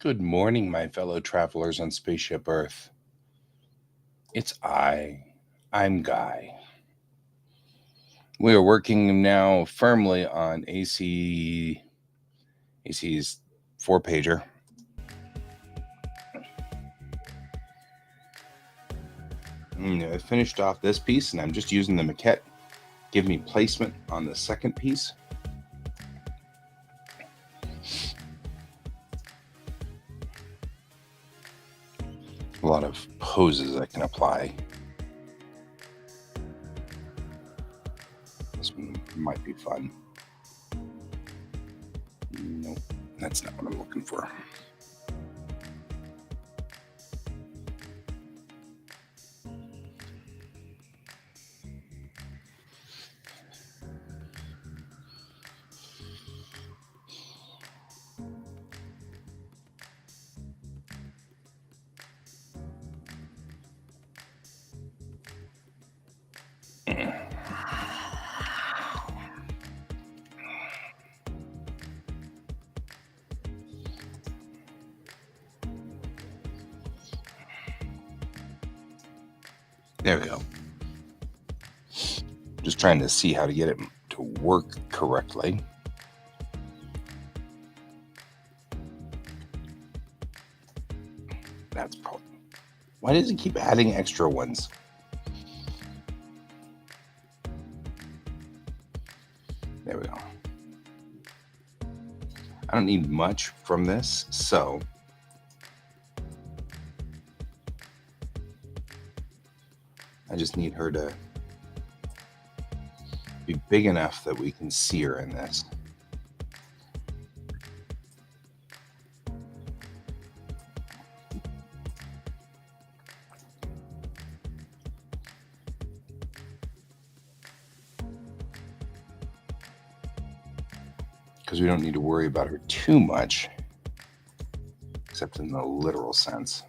Good morning, my fellow travelers on Spaceship Earth. I'm Guy. We are working now firmly on AC's 4-pager. I finished off this piece, and I'm just using the maquette. Give me placement on the second piece. A lot of poses I can apply. This one might be fun. Nope, that's not what I'm looking for. There we go. Just trying to see how to get it to work correctly. That's probably... Why does it keep adding extra ones? There we go. I don't need much from this, so I just need her to be big enough that we can see her in this. Because we don't need to worry about her too much, except in the literal sense.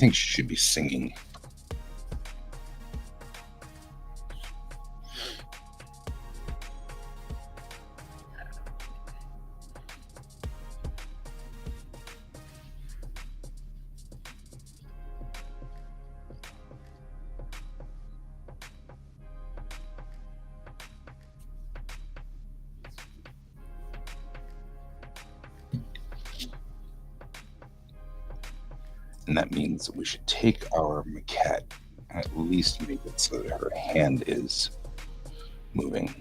think she should be singing. And that means that we should take our maquette and at least make it so that her hand is moving.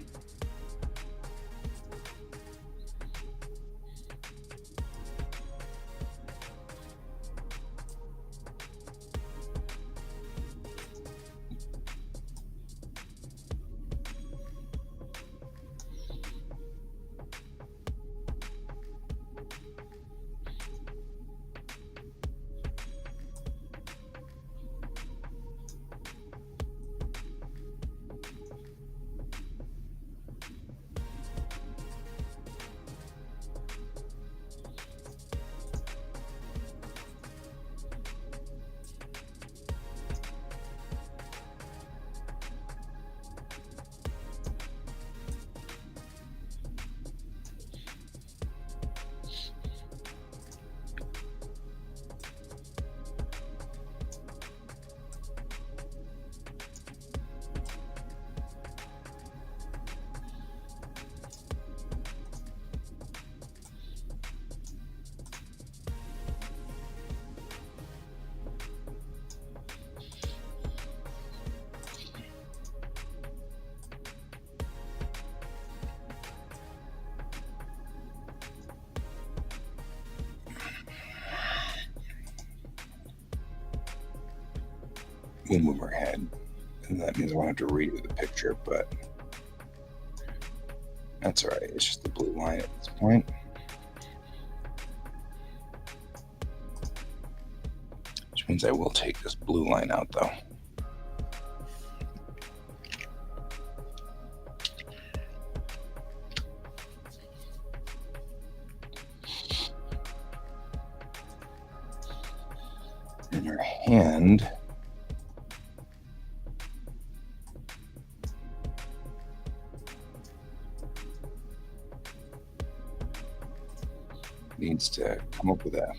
We'll move her head, and that means I won't have to redo the picture, but that's all right. It's just the blue line at this point. Which means I will take this blue line out, though. And her hand needs to come up with a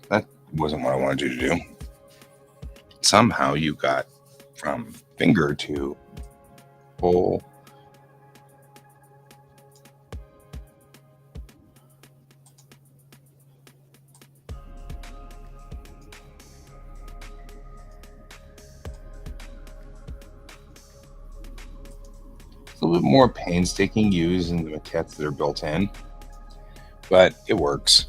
that wasn't what I wanted you to do. Somehow you got from finger to full. It's a little bit more painstaking using the maquettes that are built in, but it works.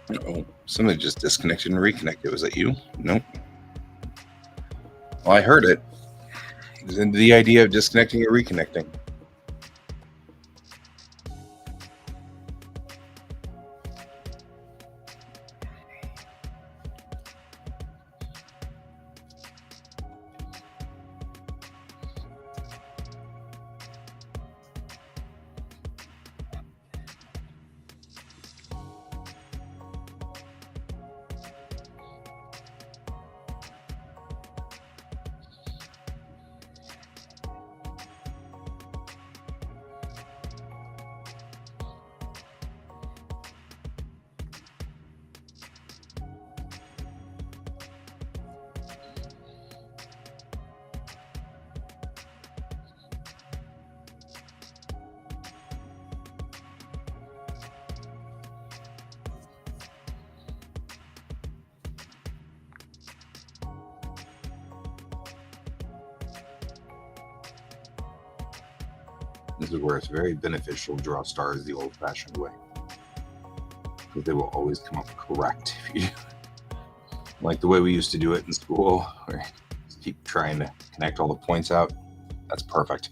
Oh, somebody just disconnected and reconnected. Was that you? Nope. Well, I heard it. The idea of disconnecting and reconnecting. This is where it's very beneficial to draw stars the old-fashioned way, because they will always come up correct if you like the way we used to do it in school, where you just keep trying to connect all the points out. That's perfect.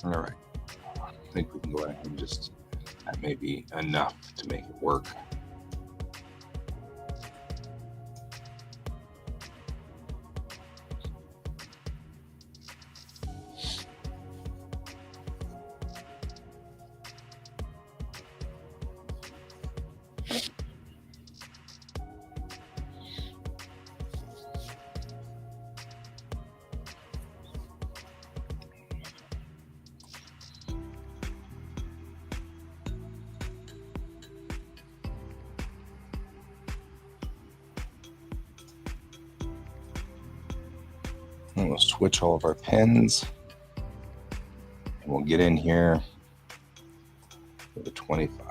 All right. I think we can go ahead and just, that may be enough to make it work. And we'll switch all of our pens, and we'll get in here with a 25.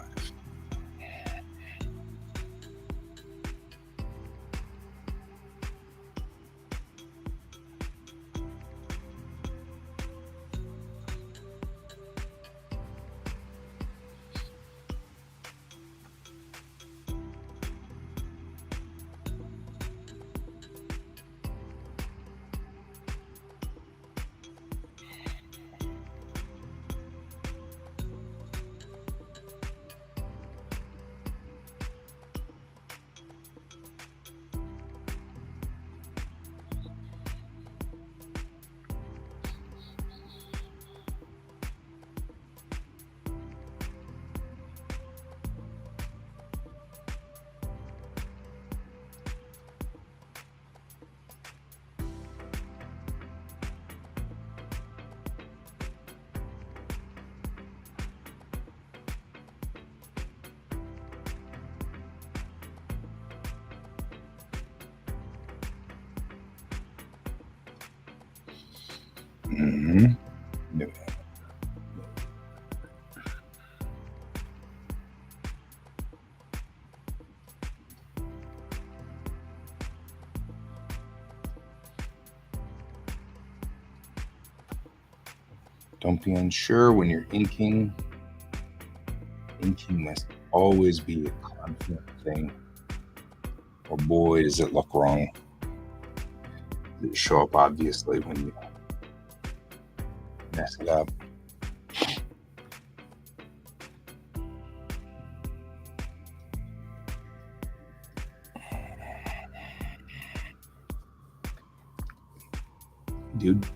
Mm-hmm. Don't be unsure when you're inking. Inking must always be a confident thing, or boy, does it look wrong. show up obviously when you mess it up. Dude.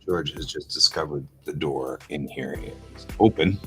George has just discovered the door in here is open.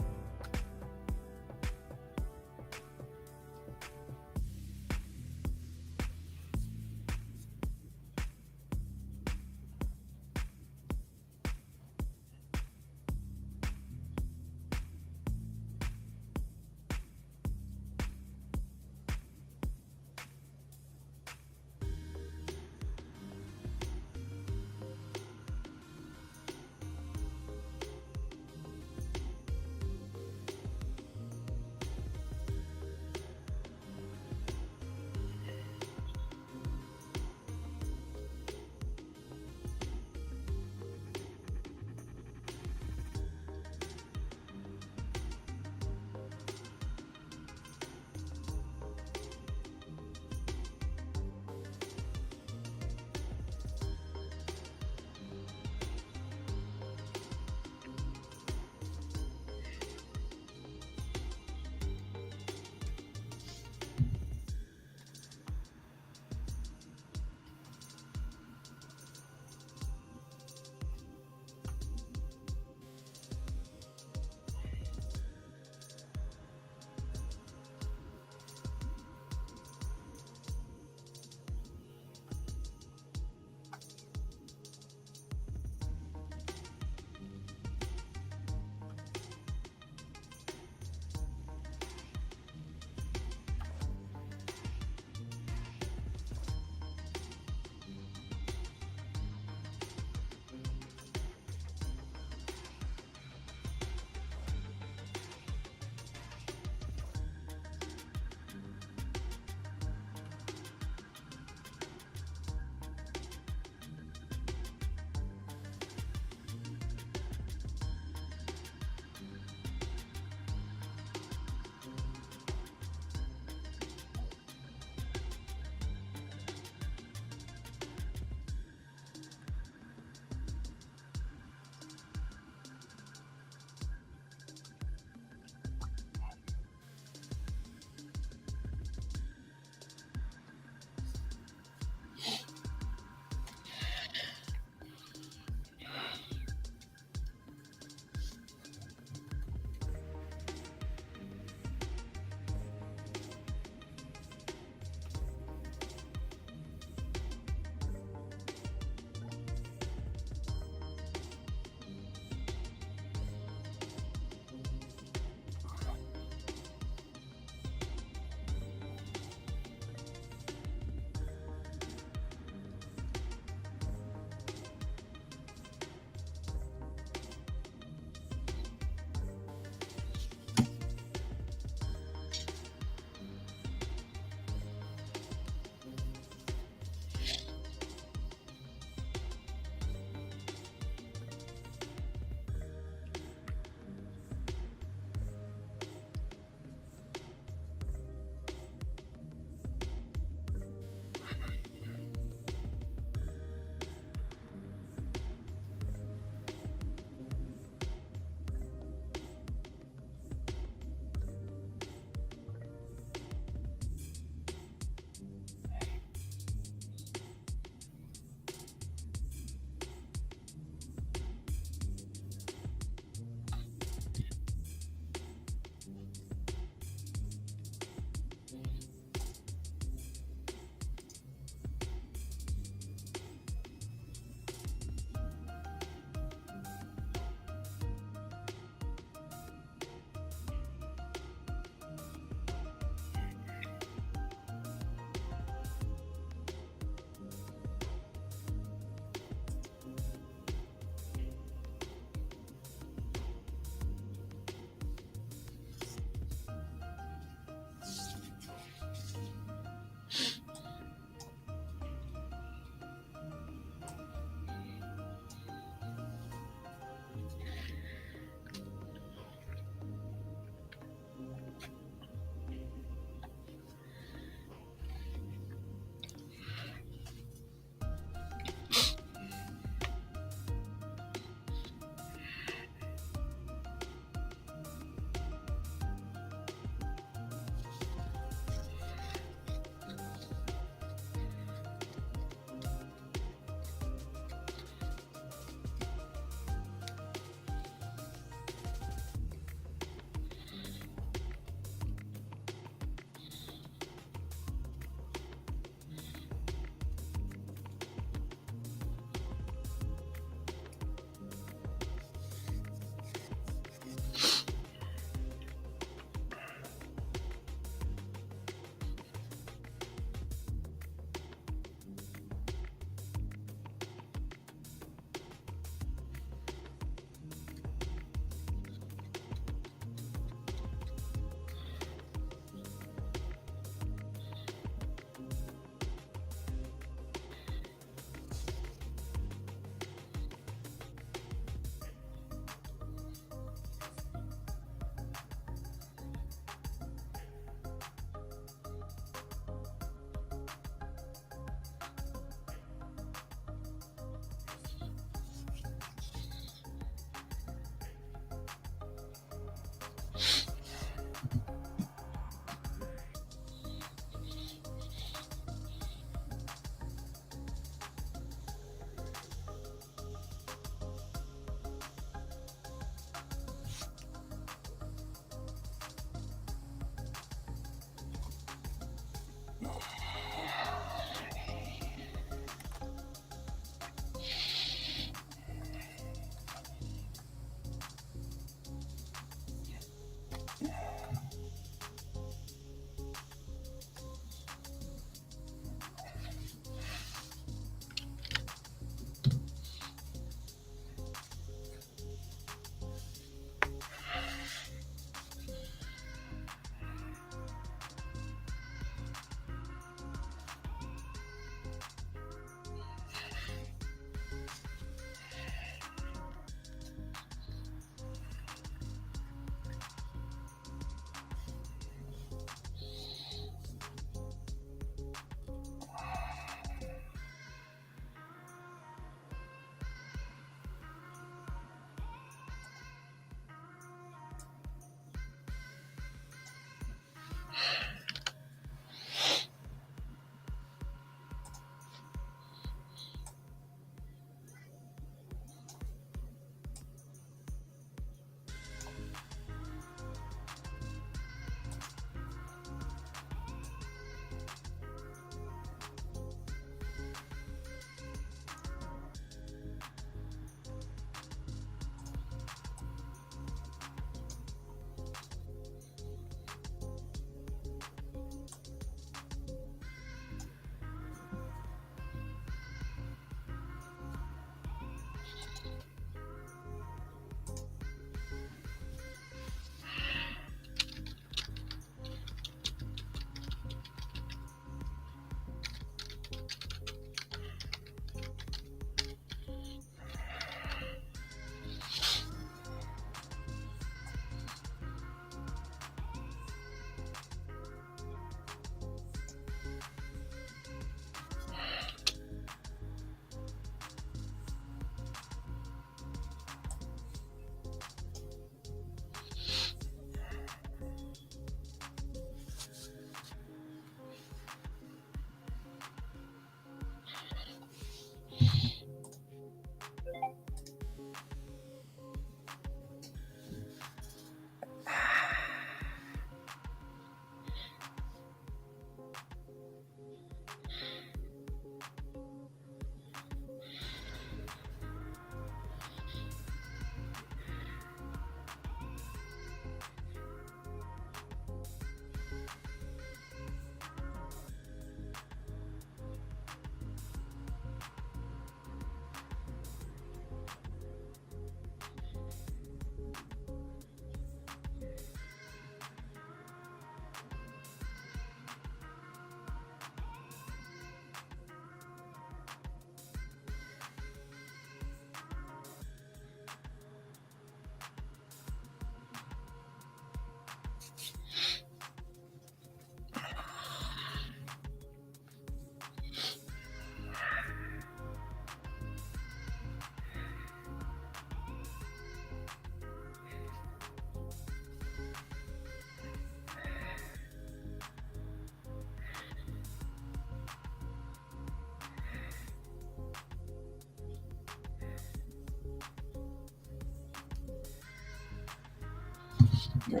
Yeah.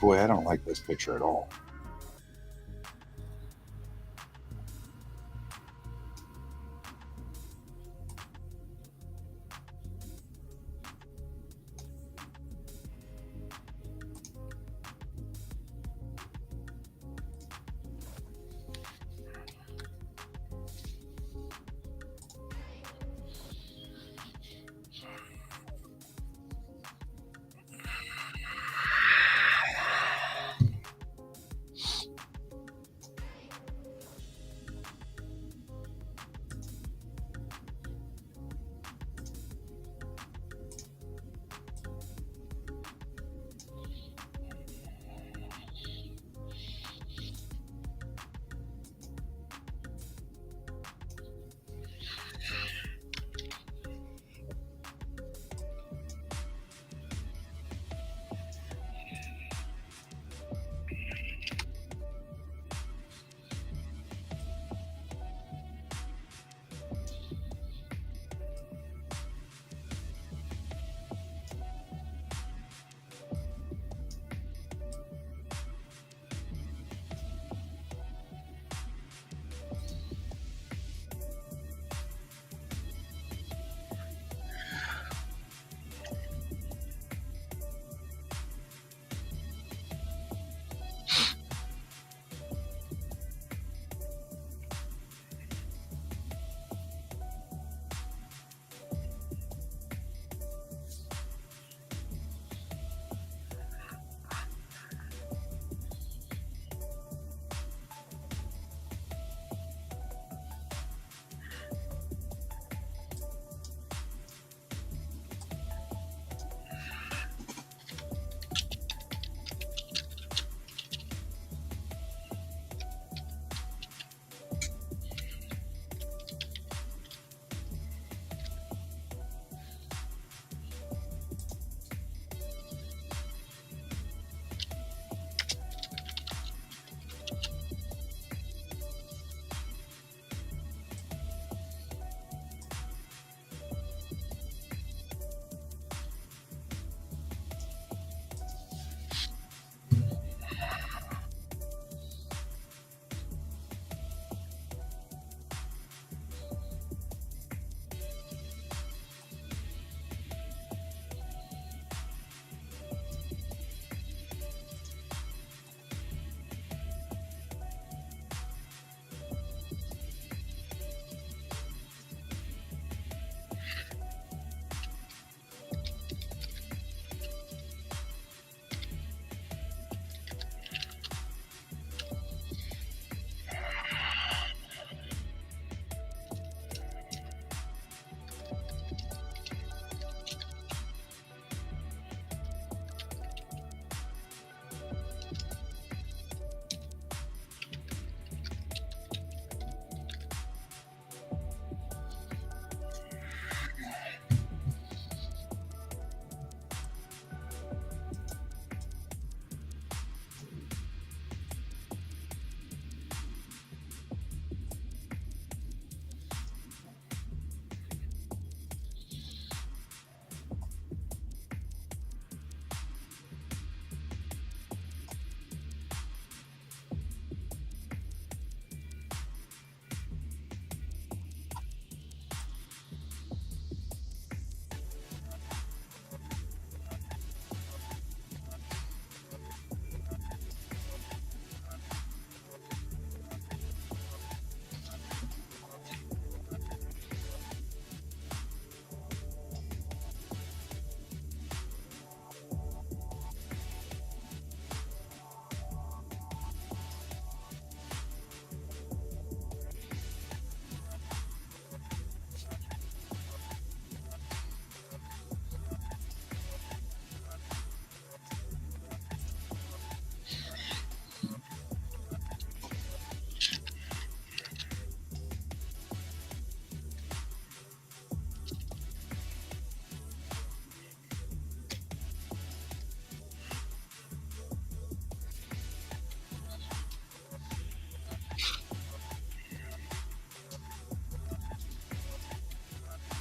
Boy, I don't like this picture at all.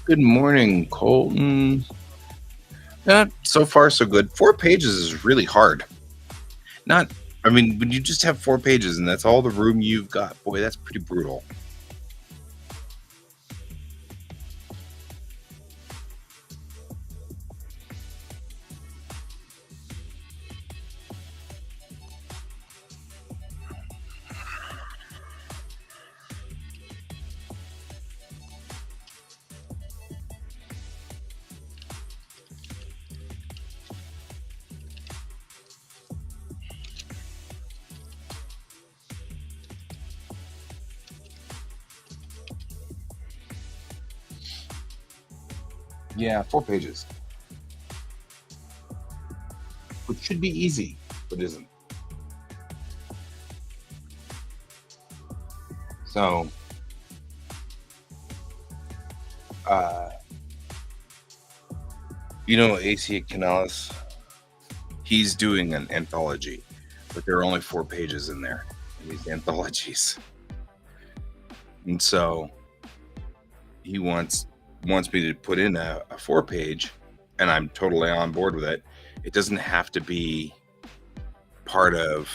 Good morning, Colton. So far so good. 4 pages is really hard. Not, I mean, when you just have 4 pages and that's all the room you've got, boy, that's pretty brutal. Yeah, 4 pages. Which should be easy, but isn't. So, uh, AC Canales, he's doing an anthology, but there are only 4 pages in there in these anthologies. And so he wants me to put in a 4-page, and I'm totally on board with it. It doesn't have to be part of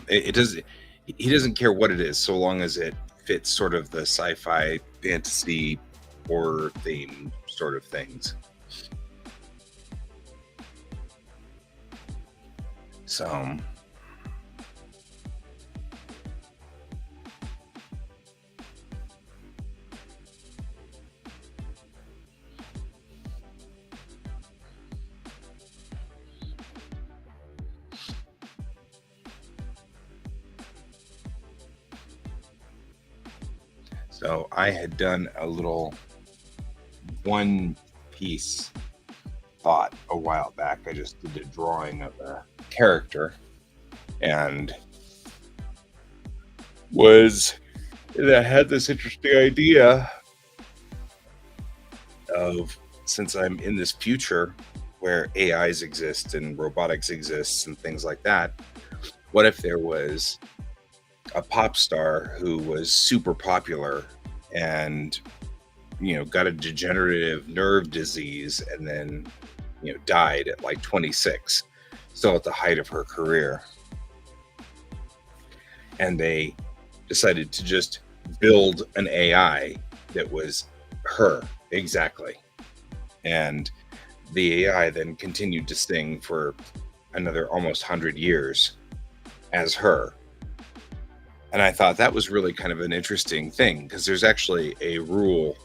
it doesn't he doesn't care what it is, so long as it fits sort of the sci-fi fantasy horror theme sort of things. So I had done a little one piece thought a while back. I just did a drawing of a character and I had this interesting idea of, since I'm in this future where AIs exist and robotics exists and things like that, what if there was a pop star who was super popular and got a degenerative nerve disease and then died at like 26, still at the height of her career, and they decided to just build an AI that was her exactly, and the AI then continued to sing for another almost 100 years as her. And I thought that was really kind of an interesting thing, because there's actually a rule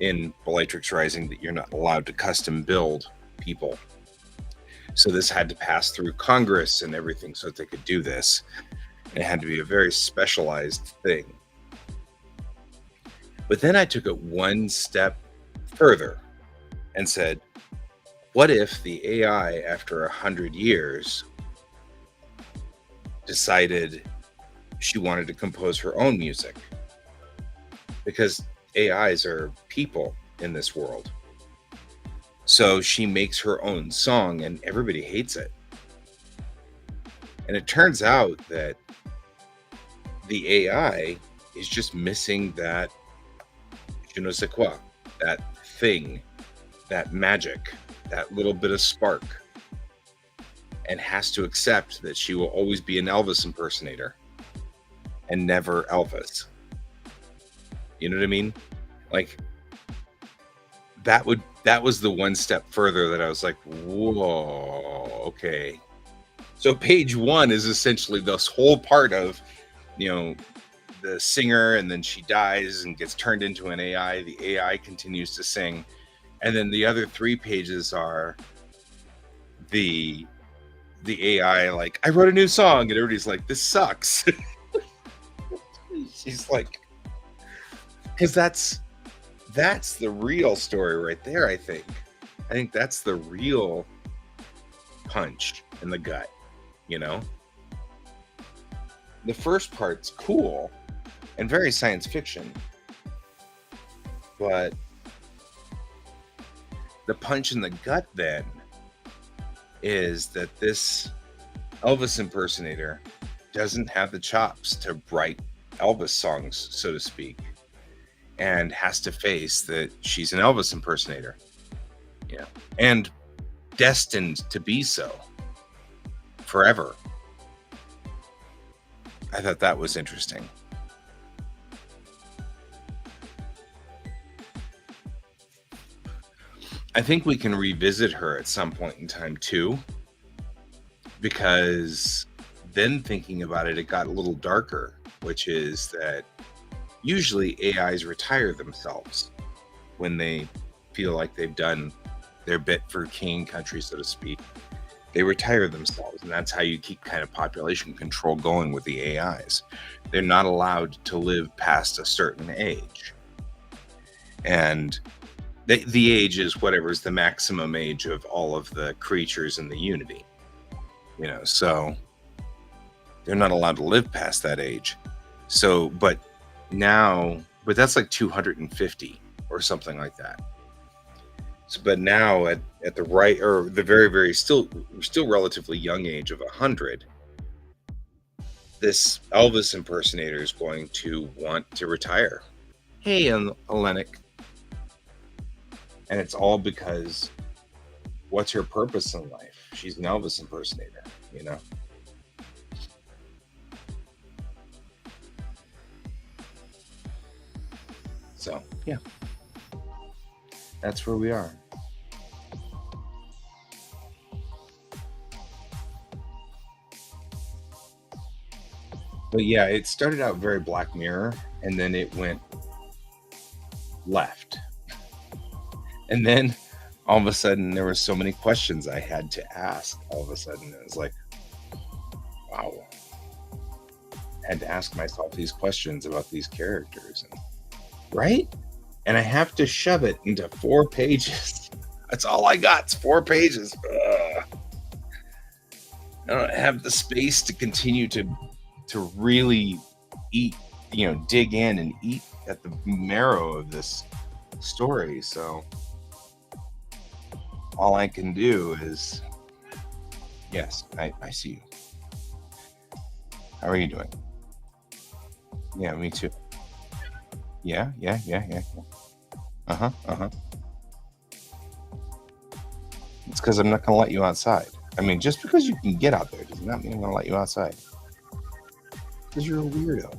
in Bellatrix Rising that you're not allowed to custom build people. So this had to pass through Congress and everything so that they could do this. And it had to be a very specialized thing. But then I took it one step further and said, what if the AI, after 100 years, decided she wanted to compose her own music? Because AIs are people in this world. So she makes her own song and everybody hates it. And it turns out that the AI is just missing that je ne sais quoi, that thing, that magic, that little bit of spark, and has to accept that she will always be an Elvis impersonator and never Elvis. You know what I mean? Like, that was the one step further that I was like, whoa, okay. So page 1 is essentially this whole part of, the singer, and then she dies and gets turned into an AI. The AI continues to sing. And then the other 3 pages are the AI, like, I wrote a new song, and everybody's like, this sucks. She's like, because that's the real story right there. I think that's the real punch in the gut. The first part's cool and very science fiction, but the punch in the gut then is that this Elvis impersonator doesn't have the chops to write Elvis songs, so to speak. and has to face that she's an Elvis impersonator, and destined to be so forever. I thought that was interesting. I think we can revisit her at some point in time too, because then thinking about it, it got a little darker, which is that usually AIs retire themselves when they feel like they've done their bit for king and country, so to speak. They retire themselves, and that's how you keep kind of population control going with the AIs. They're not allowed to live past a certain age. And the age is whatever is the maximum age of all of the creatures in the Unity. So they're not allowed to live past that age. So, but that's like 250 or something like that. So, but now at the right, or the very, very still relatively young age of 100, this Elvis impersonator is going to want to retire. Hey, Olenek. And it's all because what's her purpose in life? She's an Elvis impersonator, So, yeah. That's where we are. But yeah, it started out very Black Mirror, and then it went left. And then all of a sudden there were so many questions I had to ask. All of a sudden it was like, wow. I had to ask myself these questions about these characters, right? And I have to shove it into 4 pages. That's all I got. It's 4 pages. Ugh. I don't have the space to continue to really eat, dig in and eat at the marrow of this story. So all I can do is, yes, I see you. How are you doing? Yeah, me too. Yeah. It's because I'm not going to let you outside. I mean, just because you can get out there does not mean I'm going to let you outside. Because you're a weirdo.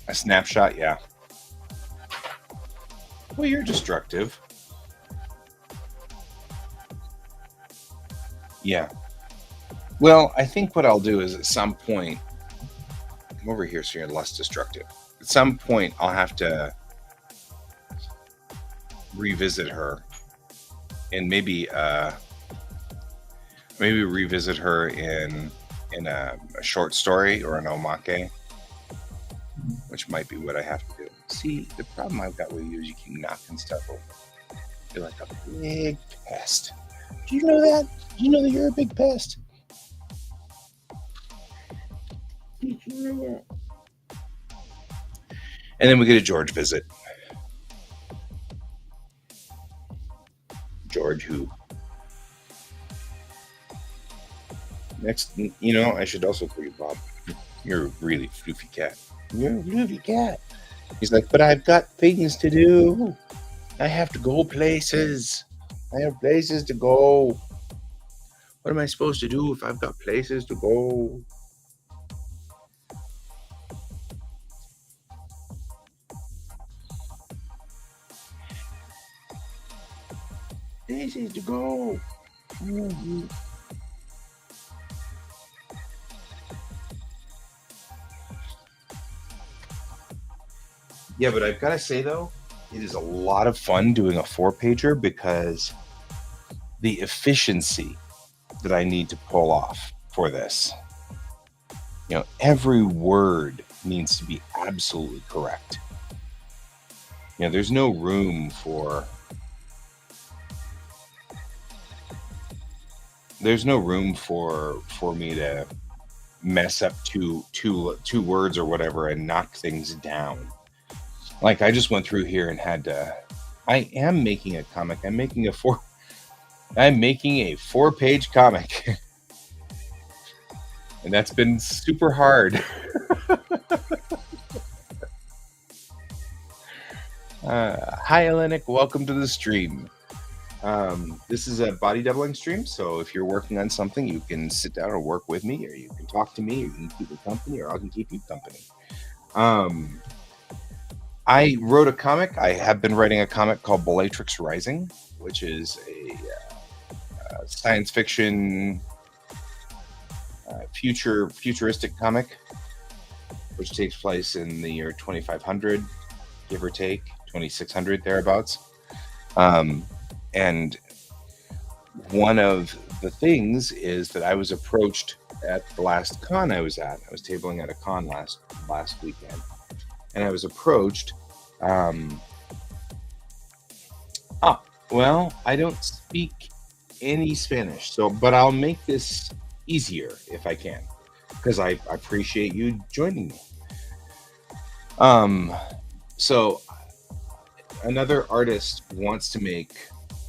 A snapshot, yeah. Well, you're destructive. Yeah. Well, I think what I'll do is at some point, come over here so you're less destructive. At some point, I'll have to revisit her, and maybe revisit her in a short story or an omake, which might be what I have to do. See, the problem I've got with you is you keep knocking stuff over. You're like a big pest. Do you know that? Do you know that you're a big pest? Did you know that? And then we get a George visit. George who? Next, I should also call you Bob. You're a really floofy cat. You're a floofy cat. He's like, but I've got things to do. I have to go places. I have places to go. What am I supposed to do if I've got places to go? Places to go. Mm-hmm. Yeah, but I've got to say, though, it is a lot of fun doing a 4-pager because the efficiency that I need to pull off for this, every word needs to be absolutely correct. There's no room for me to mess up two words or whatever and knock things down. Like I just went through here and had to. I am making a comic. I'm making a 4-page comic, and that's been super hard. Hi, Hellenic. Welcome to the stream. This is a body doubling stream, so if you're working on something, you can sit down and work with me, or you can talk to me, or you can keep me company, or I can keep you company. I wrote a comic. I have been writing a comic called Bellatrix Rising, which is a science fiction futuristic comic, which takes place in the year 2500, give or take, 2600 thereabouts. And one of the things is that I was approached at the last con I was at. I was tabling at a con last weekend, and I was approached. Well, I don't speak any Spanish, but I'll make this easier if I can, because I appreciate you joining me. So another artist wants to make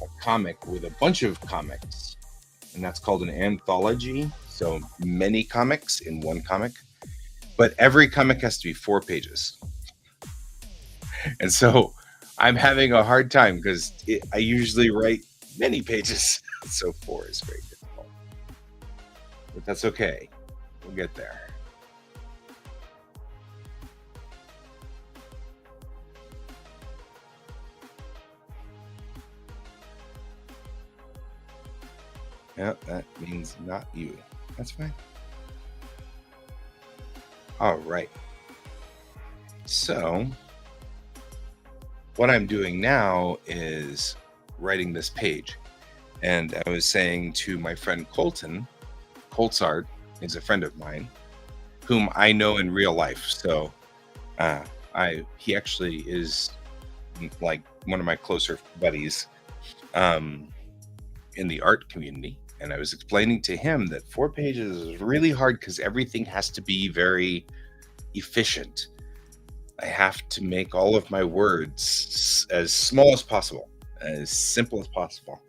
a comic with a bunch of comics, and that's called an anthology. So many comics in one comic, but every comic has to be 4 pages. And so I'm having a hard time because I usually write many pages. So 4 is very difficult, but that's okay. We'll get there. Yeah, that means not you. That's fine. All right. So what I'm doing now is writing this page. And I was saying to my friend Colton, Quasar is a friend of mine, whom I know in real life. So he actually is like one of my closer buddies in the art community. And I was explaining to him that 4 pages is really hard because everything has to be very efficient. I have to make all of my words as small as possible, as simple as possible.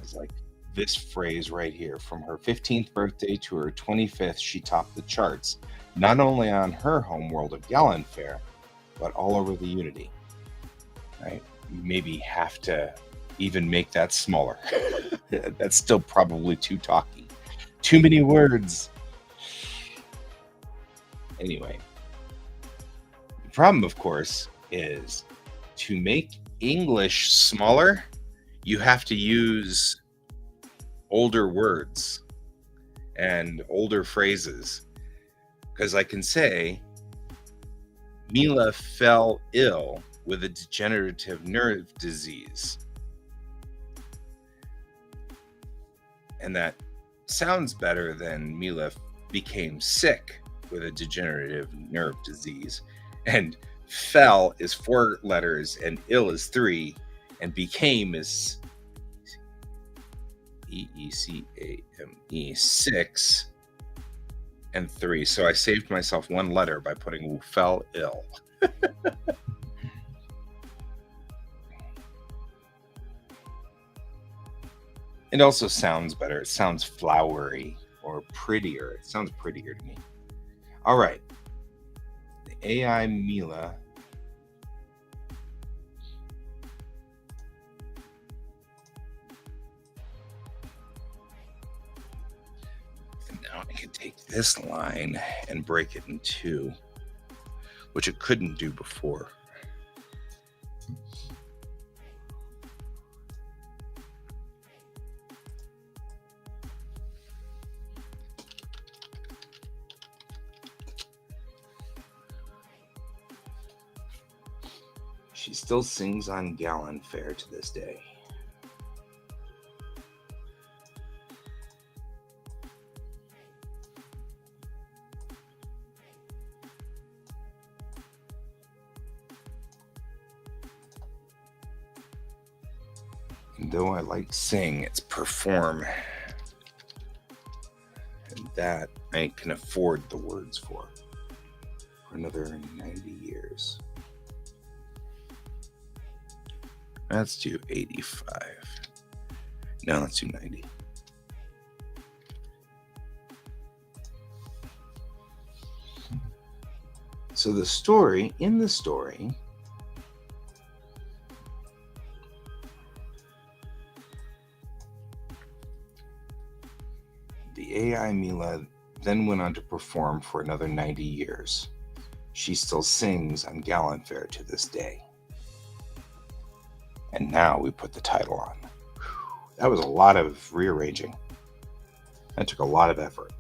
It's like this phrase right here: from her 15th birthday to her 25th, she topped the charts, not only on her home world of Gallon Fair, but all over the Unity. Right? You maybe have to even make that smaller. That's still probably too talky. Too many words. Anyway, the problem, of course, is to make English smaller, you have to use older words and older phrases. Because I can say, Mila fell ill with a degenerative nerve disease. And that sounds better than Mila became sick with a degenerative nerve disease. And fell is 4 letters, and ill is 3, and became is EECAME 6 and 3. So I saved myself 1 letter by putting fell ill. It also sounds better. It sounds flowery or prettier. It sounds prettier to me. All right. The AI Mila. And now I can take this line and break it in 2, which it couldn't do before. She still sings on Gallon Fair to this day. And though I like sing, it's perform. And that I can afford the words for another 90 years. Let's do 85. No, let's do 90. So in the story, the AI Mila then went on to perform for another 90 years. She still sings on Gallant Fare to this day. And now we put the title on. That was a lot of rearranging. That took a lot of effort.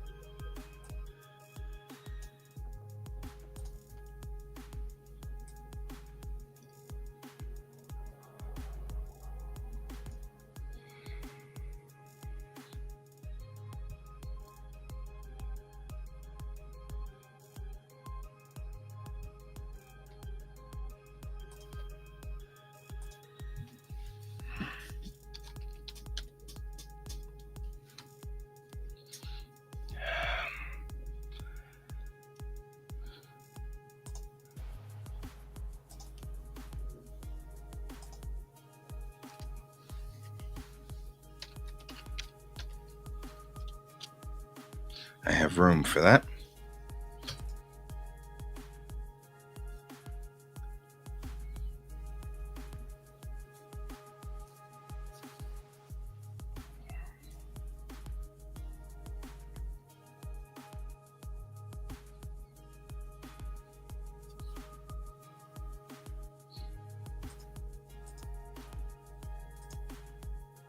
I have room for that.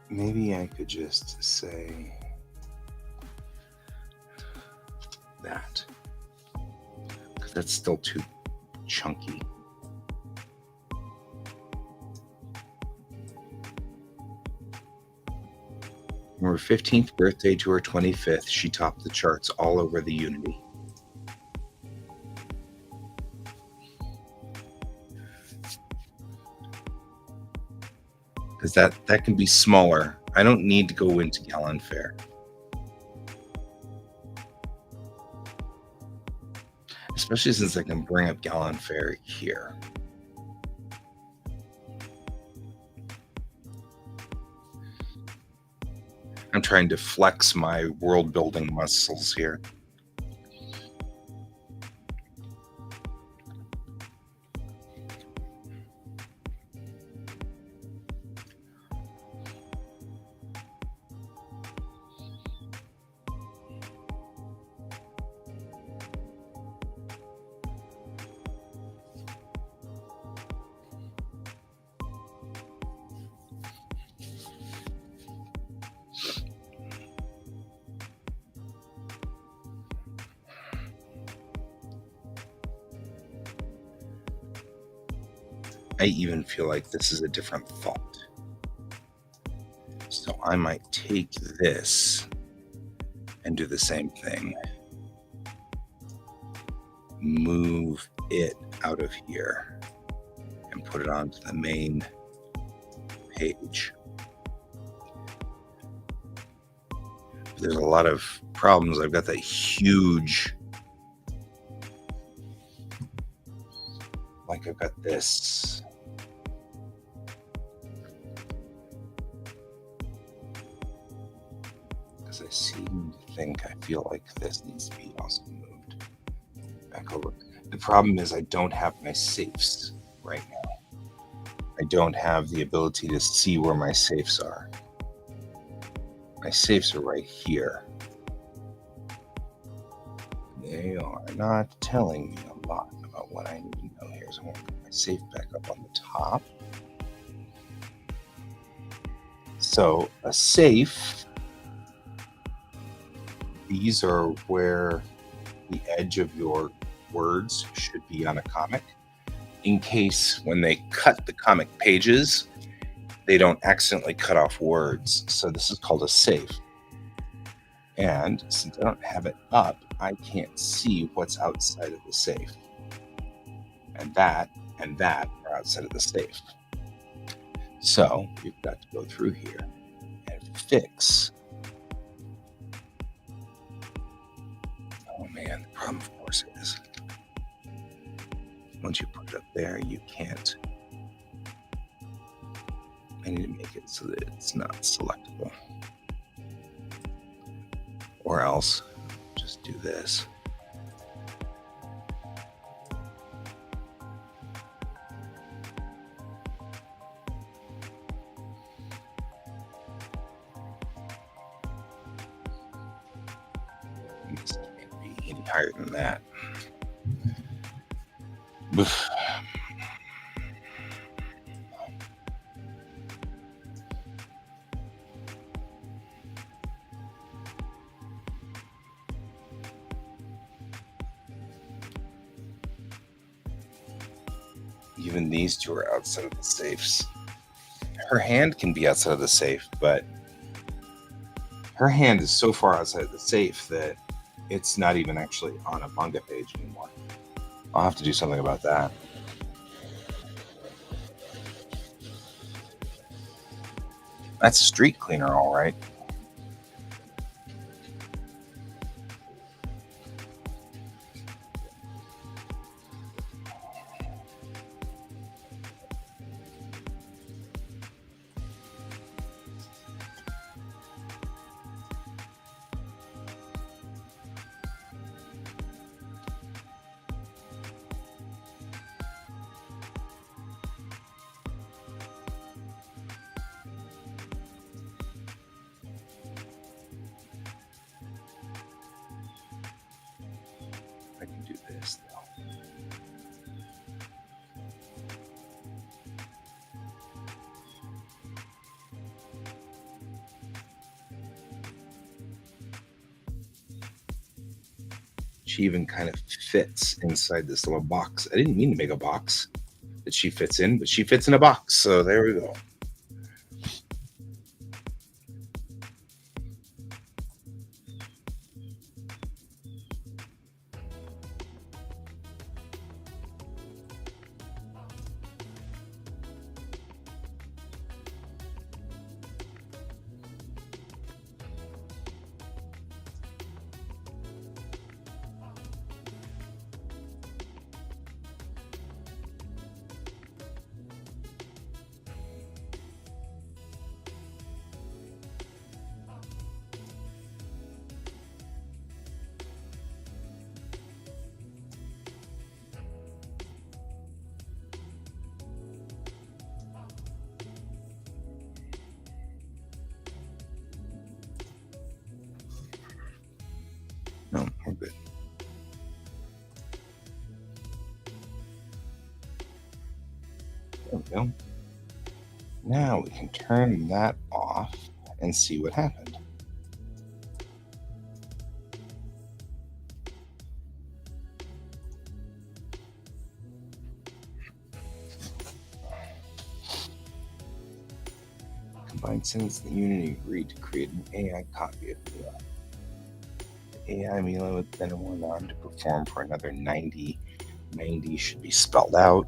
Maybe I could just say that, because that's still too chunky. From her 15th birthday to her 25th, she topped the charts all over the Unity. Because that can be smaller. I don't need to go into Gallant Fare. Especially since I can bring up Gallant Fare here. I'm trying to flex my world building muscles here. I even feel like this is a different thought. So I might take this and do the same thing. Move it out of here and put it onto the main page. There's a lot of problems. I've got that huge, like I've got this. Because I seem to think, I feel like this needs to be also moved back over. The problem is I don't have my safes right now. I don't have the ability to see where my safes are. My safes are right here. They are not telling me a lot about what I need to know here. So I'm going to put my safe back up on the top. So a safe, these are where the edge of your words should be on a comic, in case when they cut the comic pages, they don't accidentally cut off words. So this is called a safe. And since I don't have it up, I can't see what's outside of the safe. And that are outside of the safe. So we've got to go through here and fix course it is. Once you put it up there, you can't. I need to make it so that it's not selectable. Or else, just do this. This can't be any higher than that. Even these two are outside of the safes. Her hand can be outside of the safe, but her hand is so far outside of the safe that it's not even actually on a manga page anymore. I'll have to do something about that. That's a street cleaner, all right. I can do this though. She even kind of fits inside this little box. I didn't mean to make a box that she fits in, but she fits in a box. So there we go. No, we're good. There we go. Now we can turn that off and see what happened. Combined since the Unity agreed to create an AI copy of Mila. The AI Mila would then went on to perform for another 90. 90 should be spelled out.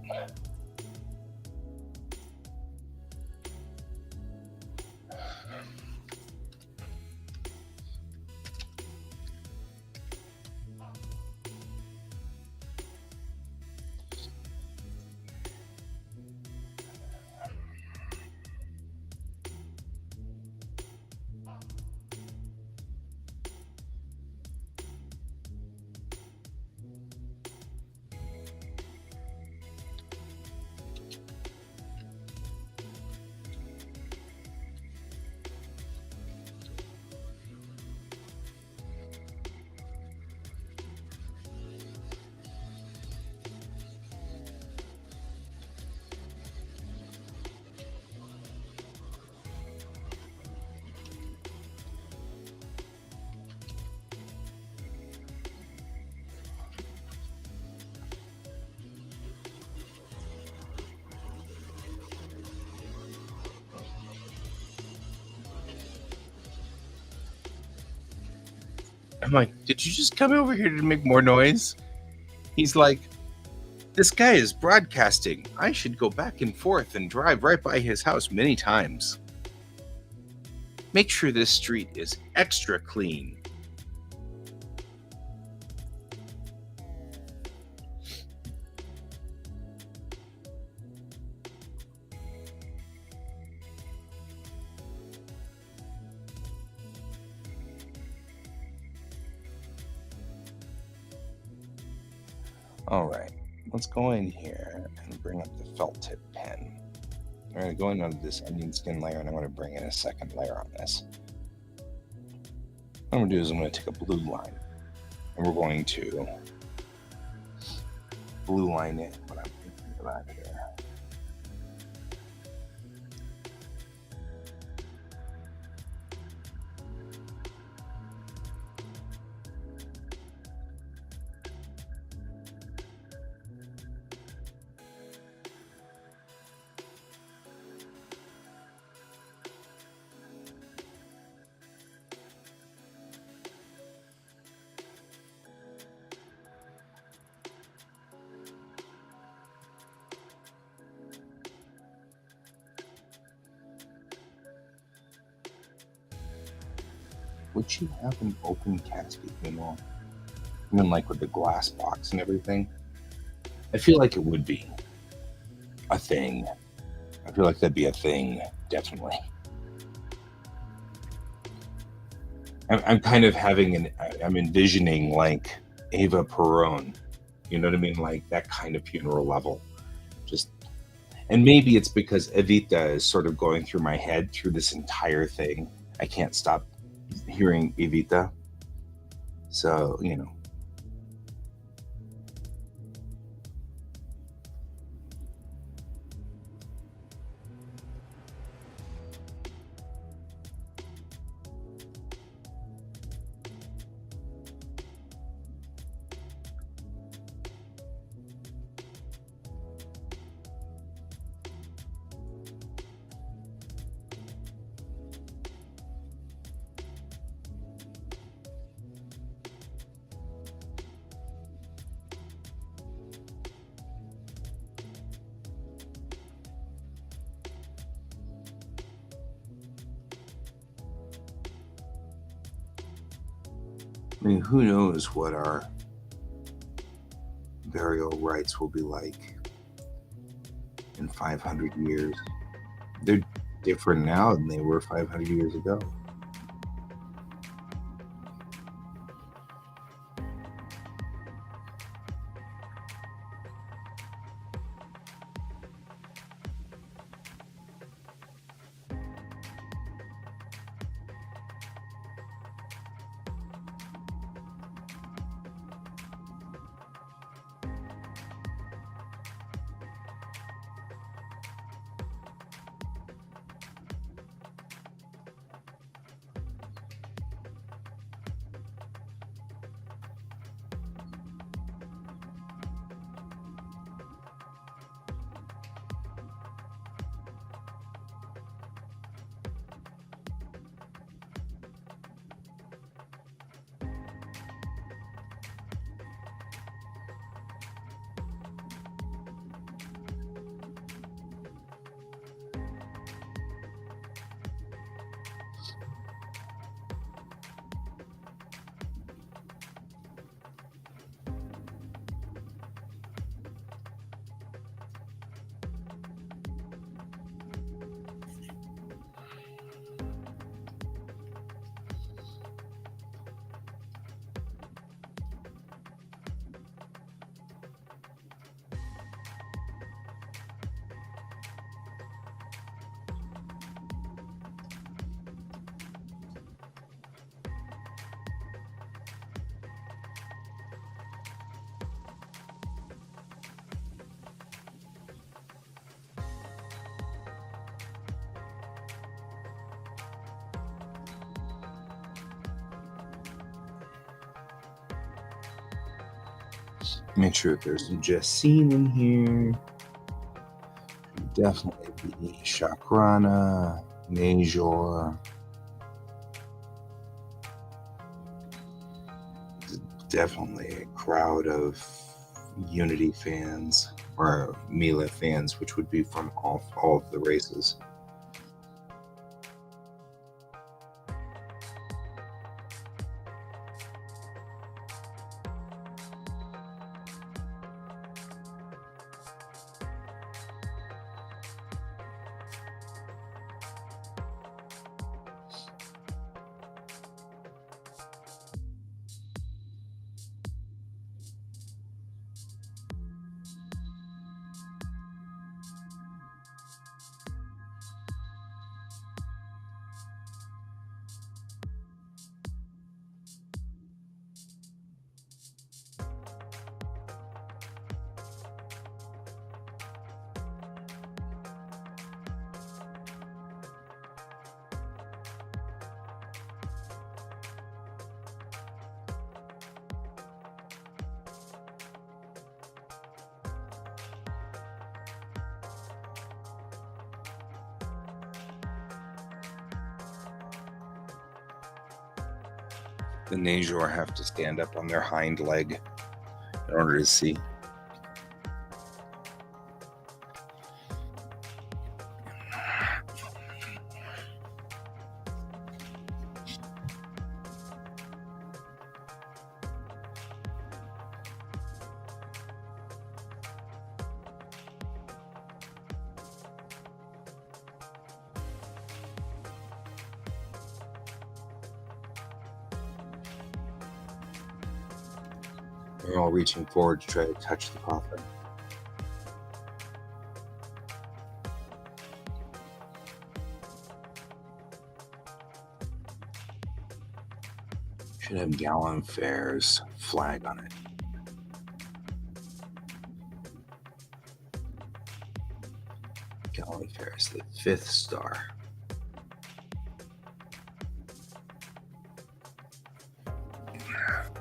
I'm like, did you just come over here to make more noise? He's like, this guy is broadcasting. I should go back and forth and drive right by his house many times. Make sure this street is extra clean. All right, let's go in here and bring up the felt tip pen. I'm going to go in under this onion skin layer, and I'm going to bring in a second layer on this. What I'm going to do is I'm going to take a blue line, and we're going to blue line it what I'm thinking about here. Would you have an open casket funeral? I mean, like with the glass box and everything? I feel like it would be a thing. I feel like that'd be a thing, definitely. I'm kind of I'm envisioning like Ava Perón, you know what I mean? Like that kind of funeral level. Just, and maybe it's because Evita is sort of going through my head through this entire thing. I can't stop hearing Evita. So, you know. I mean, who knows what our burial rites will be like in 500 years. They're different now than they were 500 years ago. Make sure there's a Jessine in here. Definitely be Shakrana, Major. Definitely a crowd of Unity fans or Mila fans, which would be from all of the races. The Najor have to stand up on their hind leg in order to see. They're all reaching forward to try to touch the coffin. Should have Gallon Fair's flag on it. Gallon Fair's the 5th star.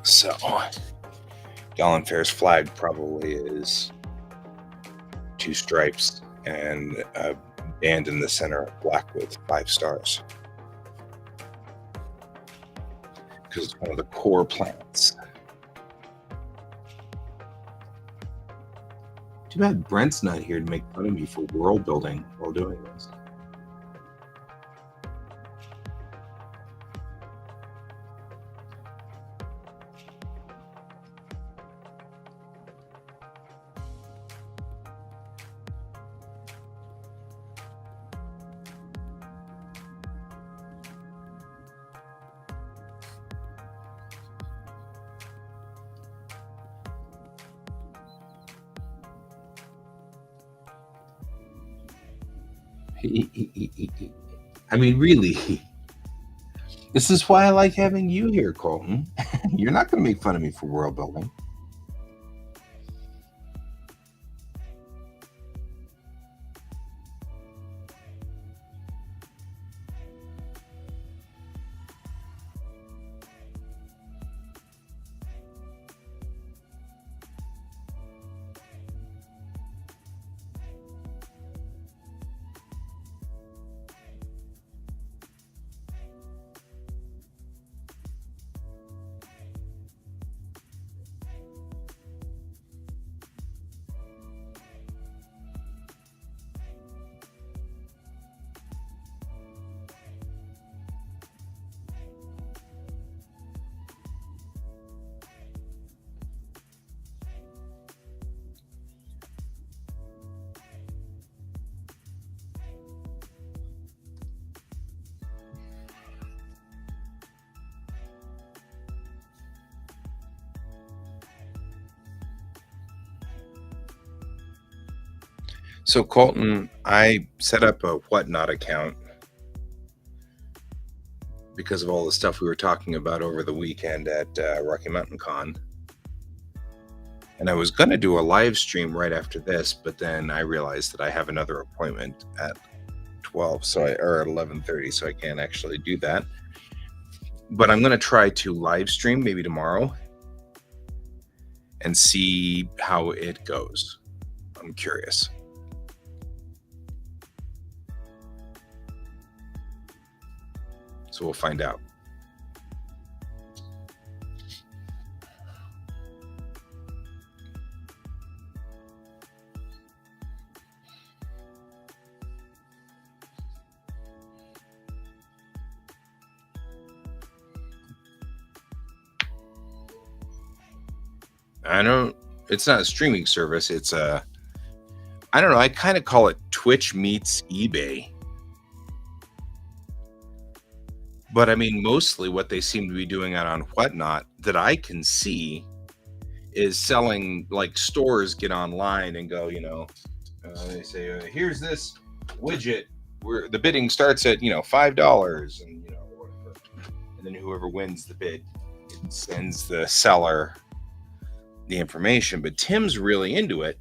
So, Gallon Fair's flag probably is 2 stripes and a band in the center, black with 5 stars. Because it's one of the core planets. Too bad Brent's not here to make fun of me for world building while doing this. I mean, really, this is why I like having you here, Colton. You're not going to make fun of me for world building. So, Colton, I set up a Whatnot account because of all the stuff we were talking about over the weekend at Rocky Mountain Con. And I was going to do a live stream right after this, but then I realized that I have another appointment at 12, or at 11:30, so I can't actually do that. But I'm going to try to live stream maybe tomorrow and see how it goes. I'm curious. So we'll find out. It's not a streaming service. It's I don't know. I kind of call it Twitch meets eBay. But I mean, mostly what they seem to be doing out on Whatnot that I can see is selling, like, stores get online and go, they say, here's this widget where the bidding starts at, $5 and, whatever. And then whoever wins the bid, it sends the seller the information. But Tim's really into it.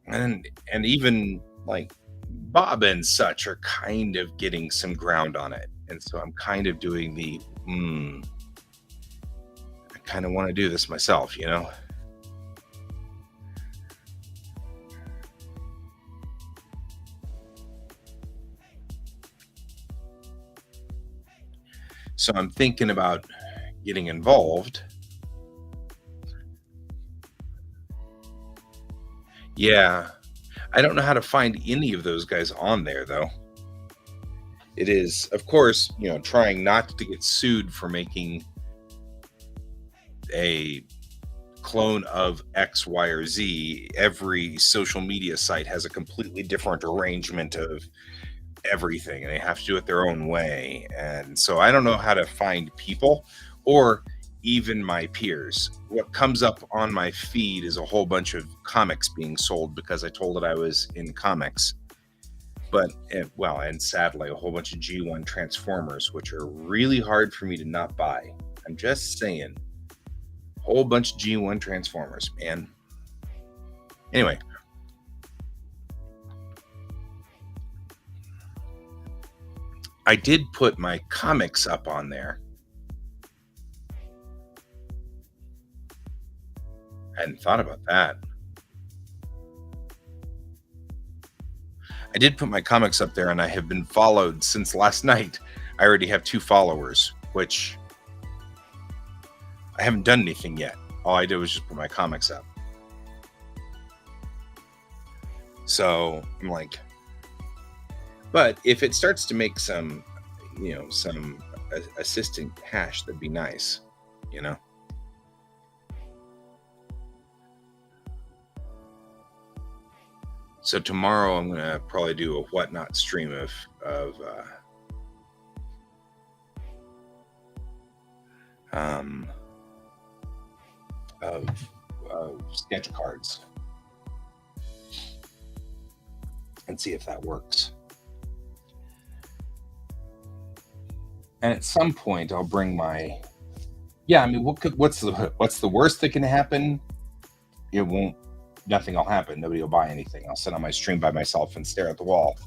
And even like Bob and such are kind of getting some ground on it. And so I'm kind of doing the, I kind of want to do this myself, So I'm thinking about getting involved. Yeah. I don't know how to find any of those guys on there, though. It is, of course, trying not to get sued for making a clone of X, Y, or Z. Every social media site has a completely different arrangement of everything, and they have to do it their own way. And so I don't know how to find people or even my peers. What comes up on my feed is a whole bunch of comics being sold because I told it I was in comics. But, and sadly, a whole bunch of G1 Transformers, which are really hard for me to not buy. I'm just saying. Whole bunch of G1 Transformers, man. Anyway. I did put my comics up on there. I hadn't thought about that. I did put my comics up there, and I have been followed since last night. I already have 2 followers, which I haven't done anything yet. All I did was just put my comics up. So I'm like, but if it starts to make some assistant cash, that'd be nice, So tomorrow I'm gonna probably do a whatnot stream of sketch cards and see if that works. And at some point I'll bring my what's the worst that can happen? It won't. Nothing will happen. Nobody will buy anything. I'll sit on my stream by myself and stare at the wall.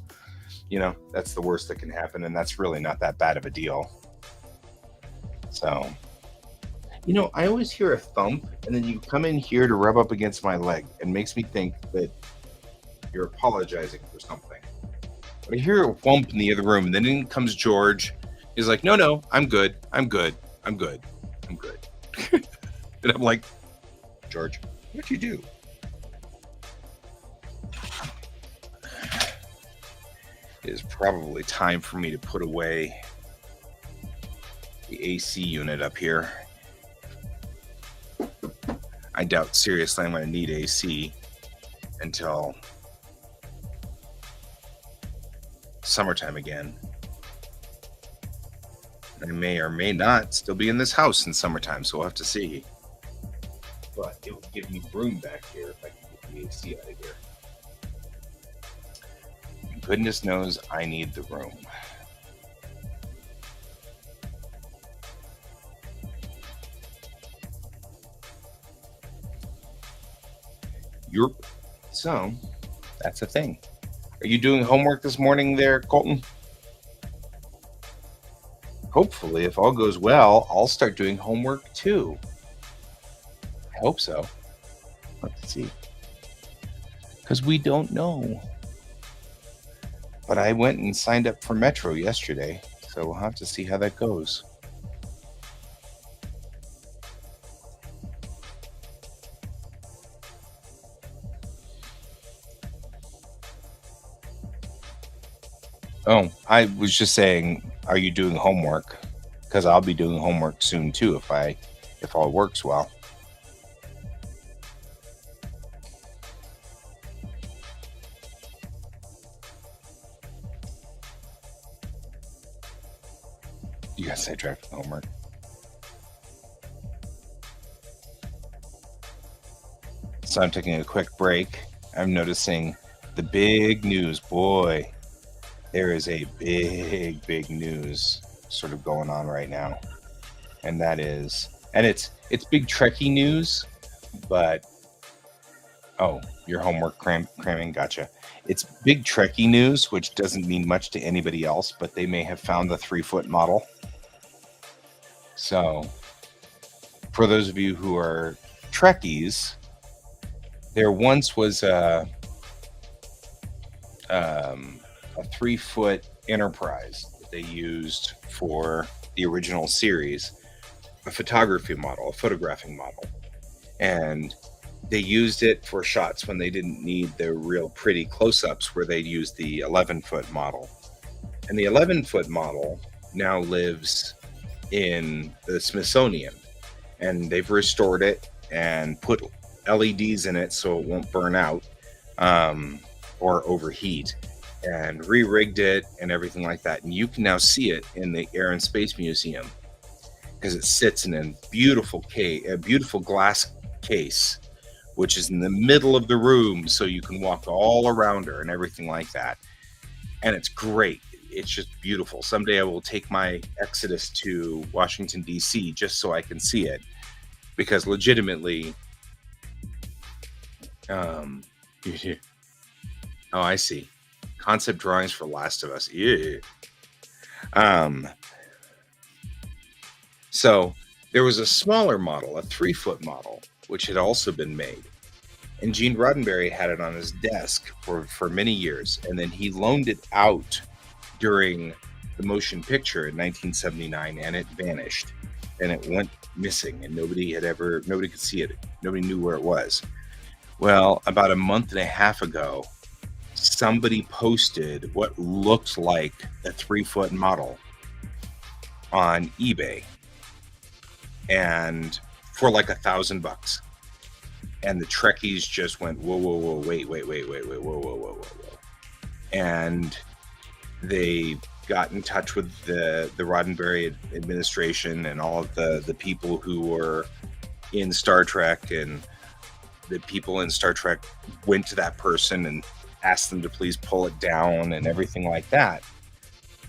That's the worst that can happen, and that's really not that bad of a deal. So, I always hear a thump, and then you come in here to rub up against my leg. It makes me think that you're apologizing for something. But I hear a whump in the other room, and then in comes George. He's like, no, I'm good. I'm good. I'm good. I'm good. And I'm like, George, what'd you do? It is probably time for me to put away the AC unit up here. I doubt seriously I'm going to need AC until summertime again. I may or may not still be in this house in summertime, so we'll have to see. But it will give me room back here if I can get the AC out of here. Goodness knows I need the room. So, that's a thing. Are you doing homework this morning there, Colton? Hopefully, if all goes well, I'll start doing homework too. I hope so. Let's see. Because we don't know. But I went and signed up for Metro yesterday, so we'll have to see how that goes. Oh, I was just saying, are you doing homework? Because I'll be doing homework soon too if all works well. You got sidetracked with homework. So I'm taking a quick break. I'm noticing the big news. Boy, there is a big news sort of going on right now. And that is, and it's big Trekkie news, but, oh, your homework cramming, gotcha. It's big Trekkie news, which doesn't mean much to anybody else, but they may have found the 3-foot model. So, for those of you who are Trekkies, there once was a 3-foot Enterprise that they used for the original series, a photography model, a photographing model. And they used it for shots when they didn't need the real pretty close-ups, where they used the 11-foot model. And the 11-foot model now lives in the Smithsonian, and they've restored it and put LEDs in it so it won't burn out or overheat, and re-rigged it and everything like that. And you can now see it in the Air and Space Museum because it sits in a beautiful glass case, which is in the middle of the room, so you can walk all around her and everything like that. And it's great. It's just beautiful. Someday I will take my exodus to Washington, D.C. just so I can see it, because legitimately, oh, I see. Concept drawings for Last of Us. Yeah. So there was a smaller model, a 3-foot model, which had also been made. And Gene Roddenberry had it on his desk for many years. And then he loaned it out during the motion picture in 1979, and it vanished. And it went missing, and nobody could see it. Nobody knew where it was. Well, about a month and a half ago, somebody posted what looked like a 3-foot model on eBay, and for like $1,000. And the Trekkies just went, whoa, wait, whoa. And they got in touch with the Roddenberry administration and all of the people who were in Star Trek, and the people in Star Trek went to that person and asked them to please pull it down and everything like that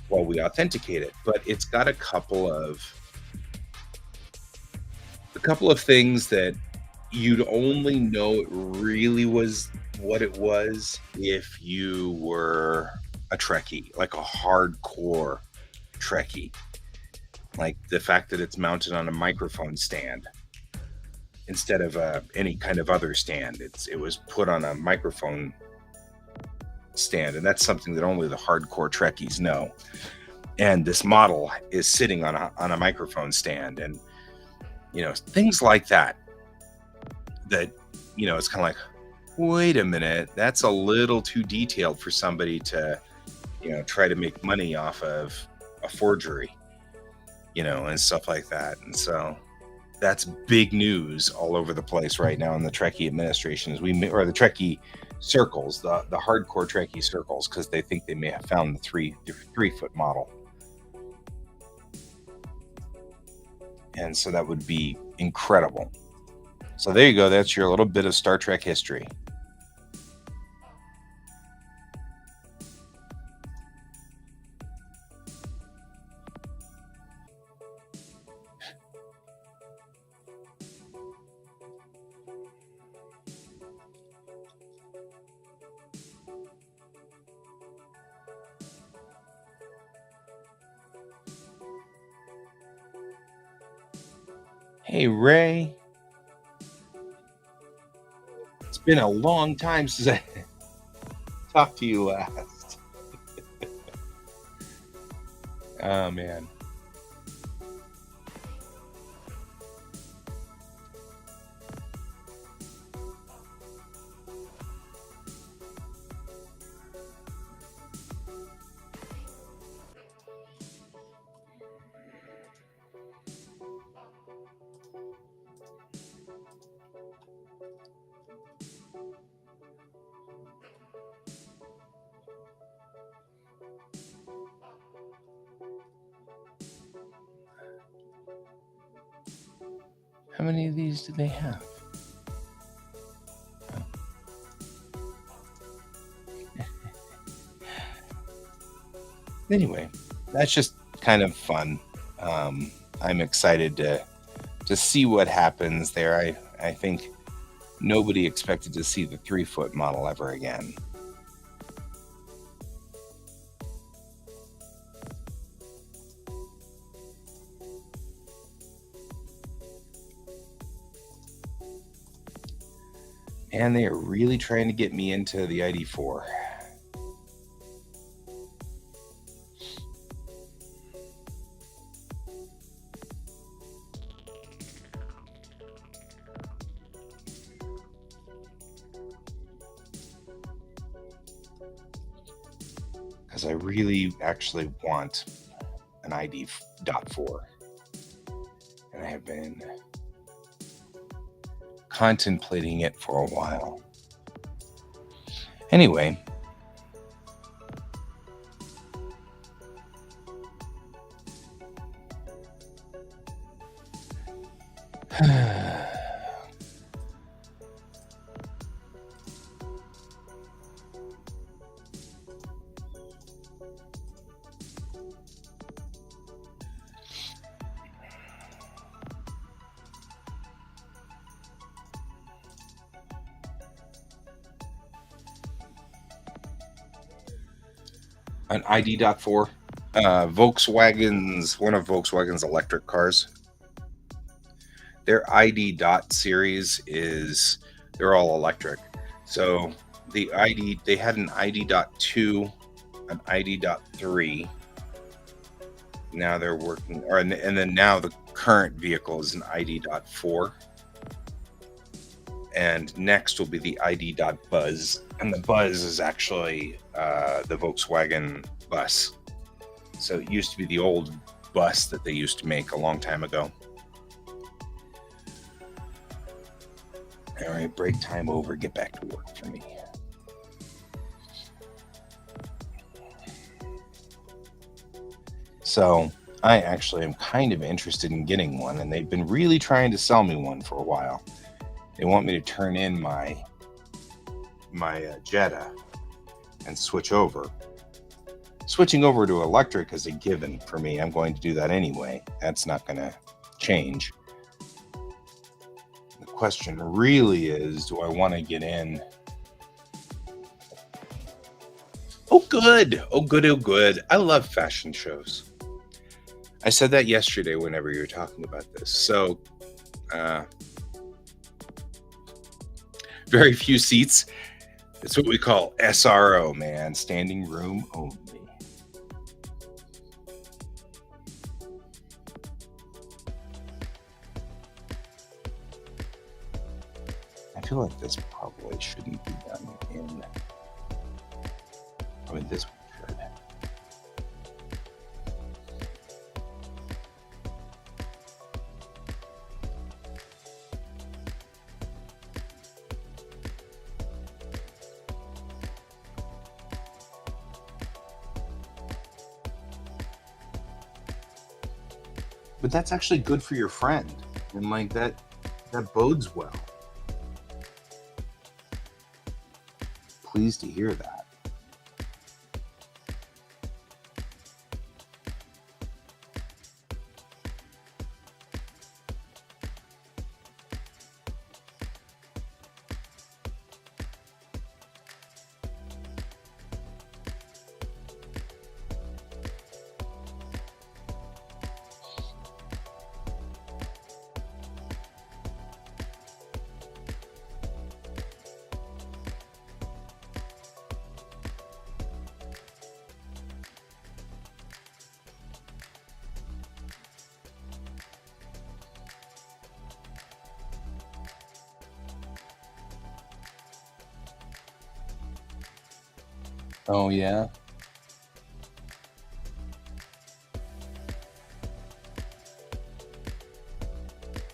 while we authenticate it. But it's got a couple of things that you'd only know it really was what it was if you were a Trekkie, like a hardcore Trekkie. Like the fact that it's mounted on a microphone stand instead of any kind of other stand. It was put on a microphone stand, and that's something that only the hardcore Trekkies know. And this model is sitting on a microphone stand, and things like that it's kind of like, wait a minute, that's a little too detailed for somebody to try to make money off of a forgery, and stuff like that. And so that's big news all over the place right now in the Trekkie administration, or the Trekkie circles, the hardcore Trekkie circles, because they think they may have found the 3-foot model. And so that would be incredible. So there you go. That's your little bit of Star Trek history. Hey, Ray. It's been a long time since I talked to you last. Oh, man. How many of these do they have? Anyway, that's just kind of fun. I'm excited to see what happens there. I think nobody expected to see the 3-foot model ever again. And they are really trying to get me into the ID4. because I really actually want an ID.4, and I have been contemplating it for a while. Anyway, an ID.4, one of Volkswagen's electric cars. Their ID. series they're all electric. So they had an ID.2, an ID.3. Now they're working, and then now the current vehicle is an ID.4. And next will be the ID.Buzz. And the Buzz is actually the Volkswagen bus. So it used to be the old bus that they used to make a long time ago. All right, break time over. Get back to work for me. So I actually am kind of interested in getting one, and they've been really trying to sell me one for a while. They want me to turn in my Jetta and switch over. Switching over to electric is a given for me. I'm going to do that anyway. That's not going to change. The question really is, do I want to get in? Oh, good. Oh, good. Oh, good. I love fashion shows. I said that yesterday whenever you were talking about this. So, very few seats. It's what we call SRO, man. Standing room only. I feel like this probably shouldn't be done in... I mean, this one should. But that's actually good for your friend. And like that bodes well. Pleased to hear that. Oh, yeah?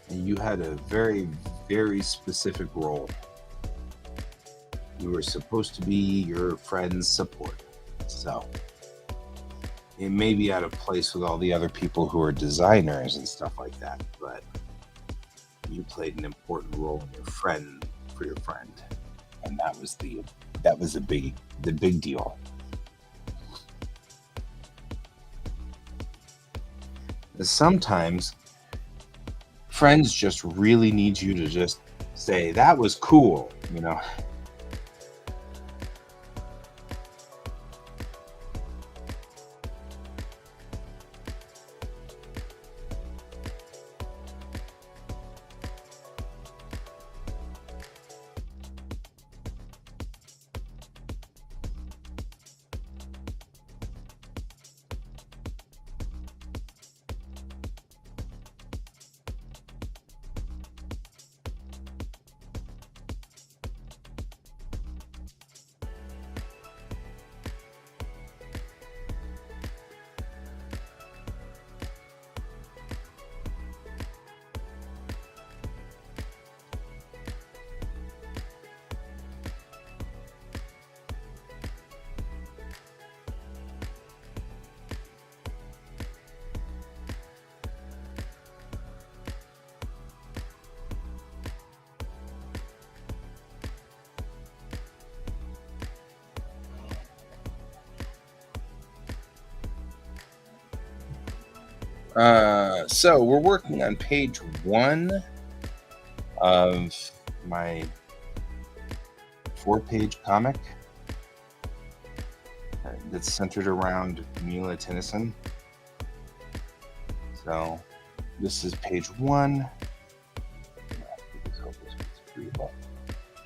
And you had a very, very specific role. You were supposed to be your friend's support. So it may be out of place with all the other people who are designers and stuff like that, but you played an important role in for your friend. And that was the big deal. Sometimes friends just really need you to just say, that was cool, you know. So we're working on page 1 of my 4-page comic that's centered around Mila Tennyson. So this is page 1.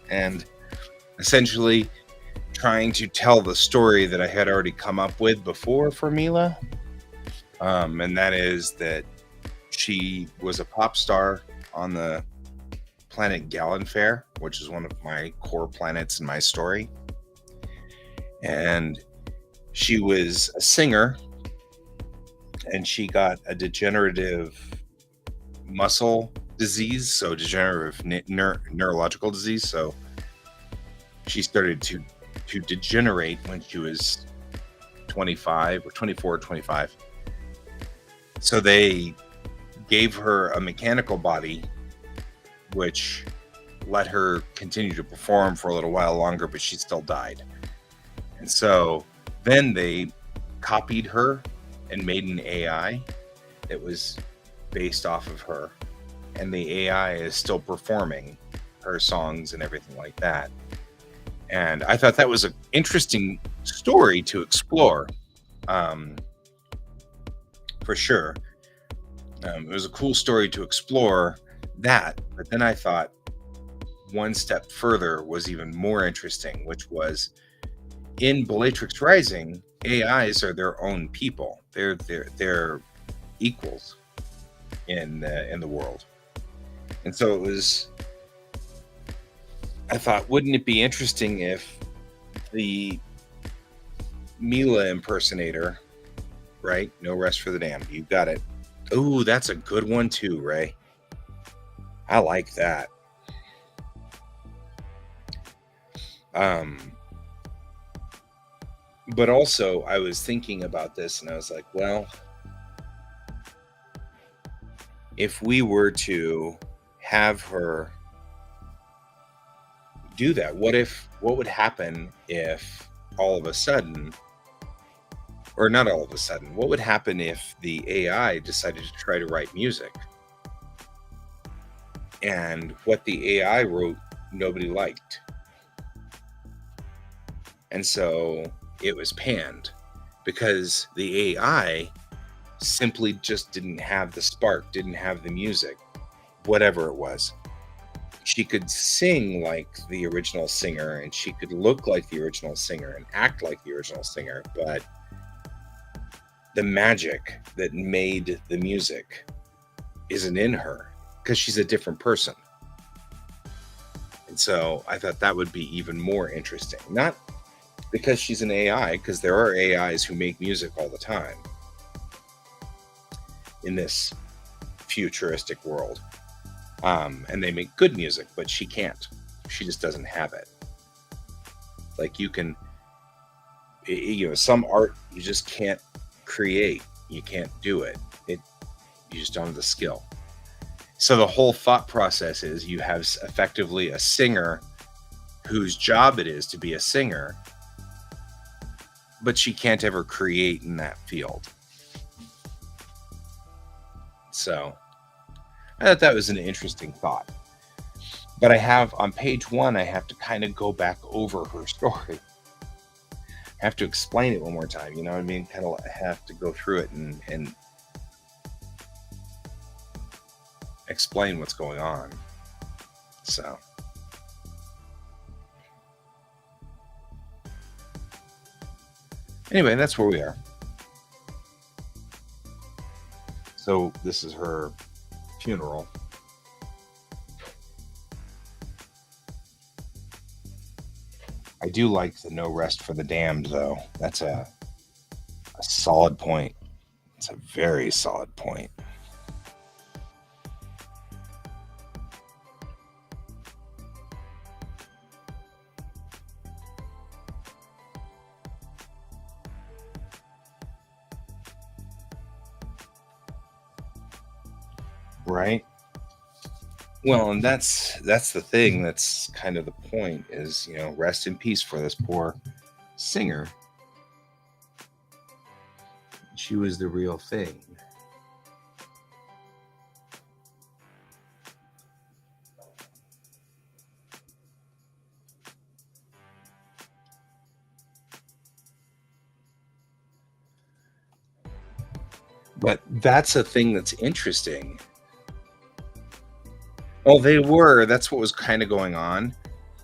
And essentially trying to tell the story that I had already come up with before for Mila. And that is that she was a pop star on the planet Gallifrey, which is one of my core planets in my story. And she was a singer, and she got a degenerative muscle disease, so degenerative neurological disease. So she started to degenerate when she was 25 or 24 or 25. So they gave her a mechanical body, which let her continue to perform for a little while longer, but she still died. And so then they copied her and made an AI that was based off of her. And the AI is still performing her songs and everything like that. And I thought that was an interesting story to explore, for sure. It was a cool story to explore that. But then I thought one step further was even more interesting, which was in Bellatrix Rising, AIs are their own people. They're equals in the world. And so it was, I thought, wouldn't it be interesting if the Mila impersonator, right? No Rest for the Damned. You got it. Ooh, that's a good one too, Ray. I like that. But also I was thinking about this and I was like, well, if we were to have her do that, what would happen if all of a sudden, or not all of a sudden, what would happen if the AI decided to try to write music? And what the AI wrote, nobody liked. And so it was panned because the AI simply just didn't have the spark, didn't have the music, whatever it was. She could sing like the original singer and she could look like the original singer and act like the original singer, but the magic that made the music isn't in her because she's a different person. And so I thought that would be even more interesting. Not because she's an AI, because there are AIs who make music all the time in this futuristic world. And they make good music, but she can't. She just doesn't have it. Like you can, some art you just can't create. You can't do it. You just don't have the skill. So the whole thought process is you have effectively a singer whose job it is to be a singer, but she can't ever create in that field. So I thought that was an interesting thought. But I have, on page 1, I have to kind of go back over her story. I have to explain it one more time, you know what I mean? Kind of have to go through it and explain what's going on. So anyway, that's where we are. So this is her funeral. I do like the No Rest for the Damned, though. That's a solid point. It's a very solid point. Right? Well, and that's the thing. That's kind of the point is, rest in peace for this poor singer. She was the real thing. But that's a thing that's interesting. Oh, they were. That's what was kind of going on.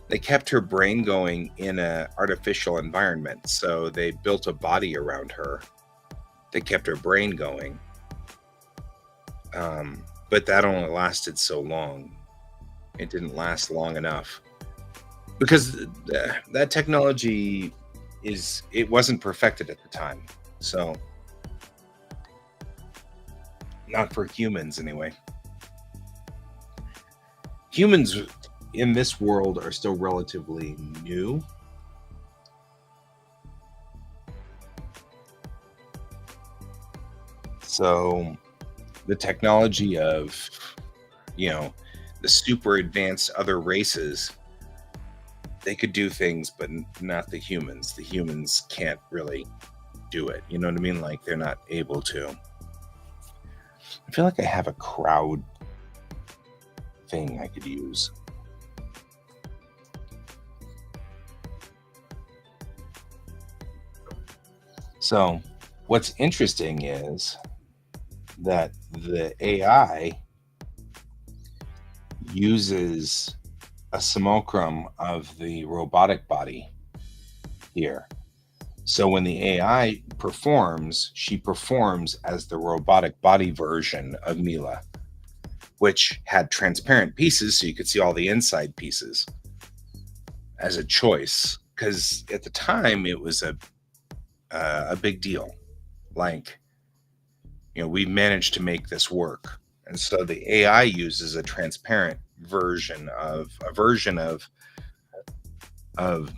They kept her brain going in a artificial environment, so they built a body around her. They kept her brain going, but that only lasted so long. It didn't last long enough because that technology it wasn't perfected at the time, so not for humans anyway. Humans in this world are still relatively new. So the technology of, you know, the super advanced other races, they could do things, but not the humans. The humans can't really do it. You know what I mean? Like they're not able to. I feel like I have a crowd thing I could use. So what's interesting is that the AI uses a simulacrum of the robotic body here. So when the AI performs, she performs as the robotic body version of Mila, which had transparent pieces so you could see all the inside pieces as a choice. Because at the time it was a big deal. Like, we managed to make this work. And so the AI uses a transparent version of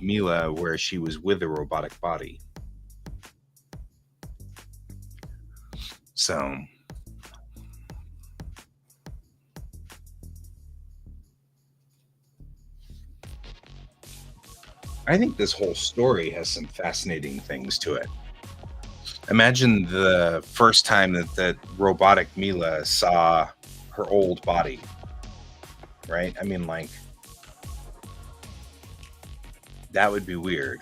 Mila where she was with a robotic body. So I think this whole story has some fascinating things to it. Imagine the first time that robotic Mila saw her old body, right? I mean, like, that would be weird.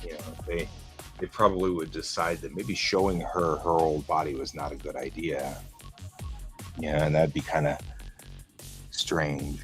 You know, they probably would decide that maybe showing her old body was not a good idea. Yeah, and that'd be kind of strange.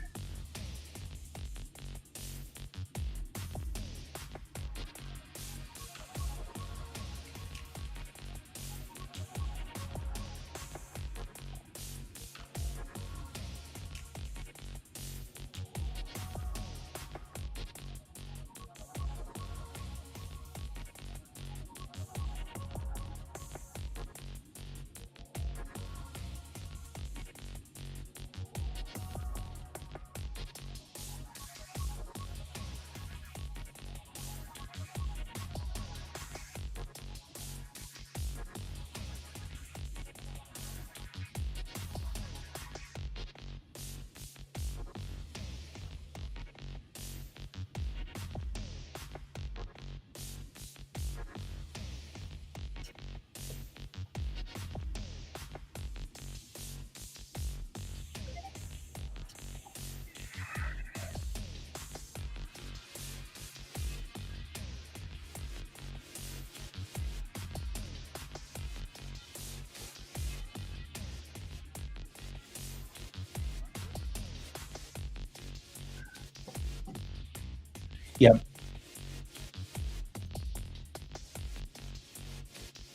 Yep.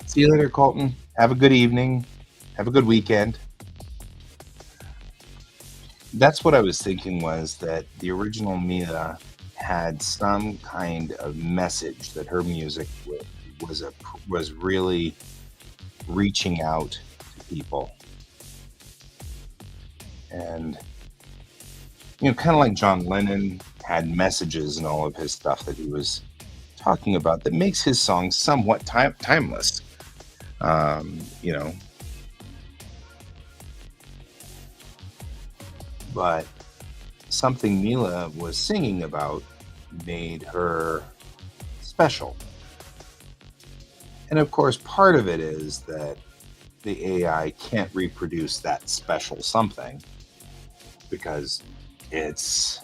See you later, Colton. Have a good evening. Have a good weekend. That's what I was thinking, was that the original Mila had some kind of message that her music was was really reaching out to people, and kind of like John Lennon had messages in all of his stuff that he was talking about that makes his songs somewhat timeless. You know, but something Mila was singing about made her special. And of course, part of it is that the AI can't reproduce that special something because it's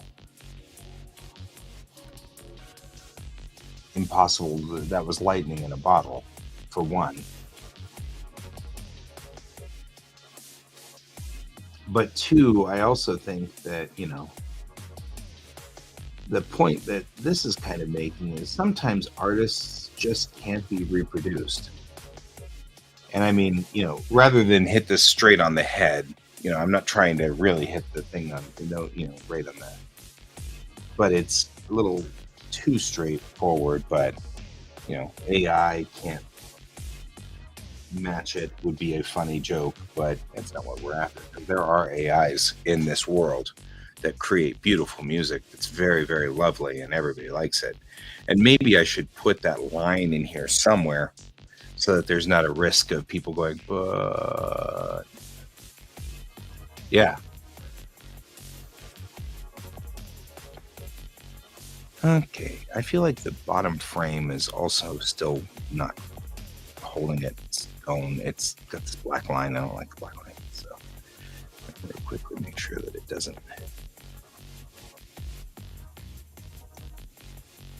impossible. That was lightning in a bottle, for one. But two, I also think that, the point that this is kind of making is sometimes artists just can't be reproduced. And I mean, rather than hit this straight on the head, I'm not trying to really hit the thing on the note, right on that. But it's a little too straightforward. But, AI can't match it would be a funny joke, but that's not what we're after. There are AIs in this world that create beautiful music that's very, very lovely and everybody likes it. And maybe I should put that line in here somewhere so that there's not a risk of people going, but yeah. Okay, I feel like the bottom frame is also still not holding its own. It's got this black line. I don't like the black line, so I'm going to quickly make sure that it doesn't.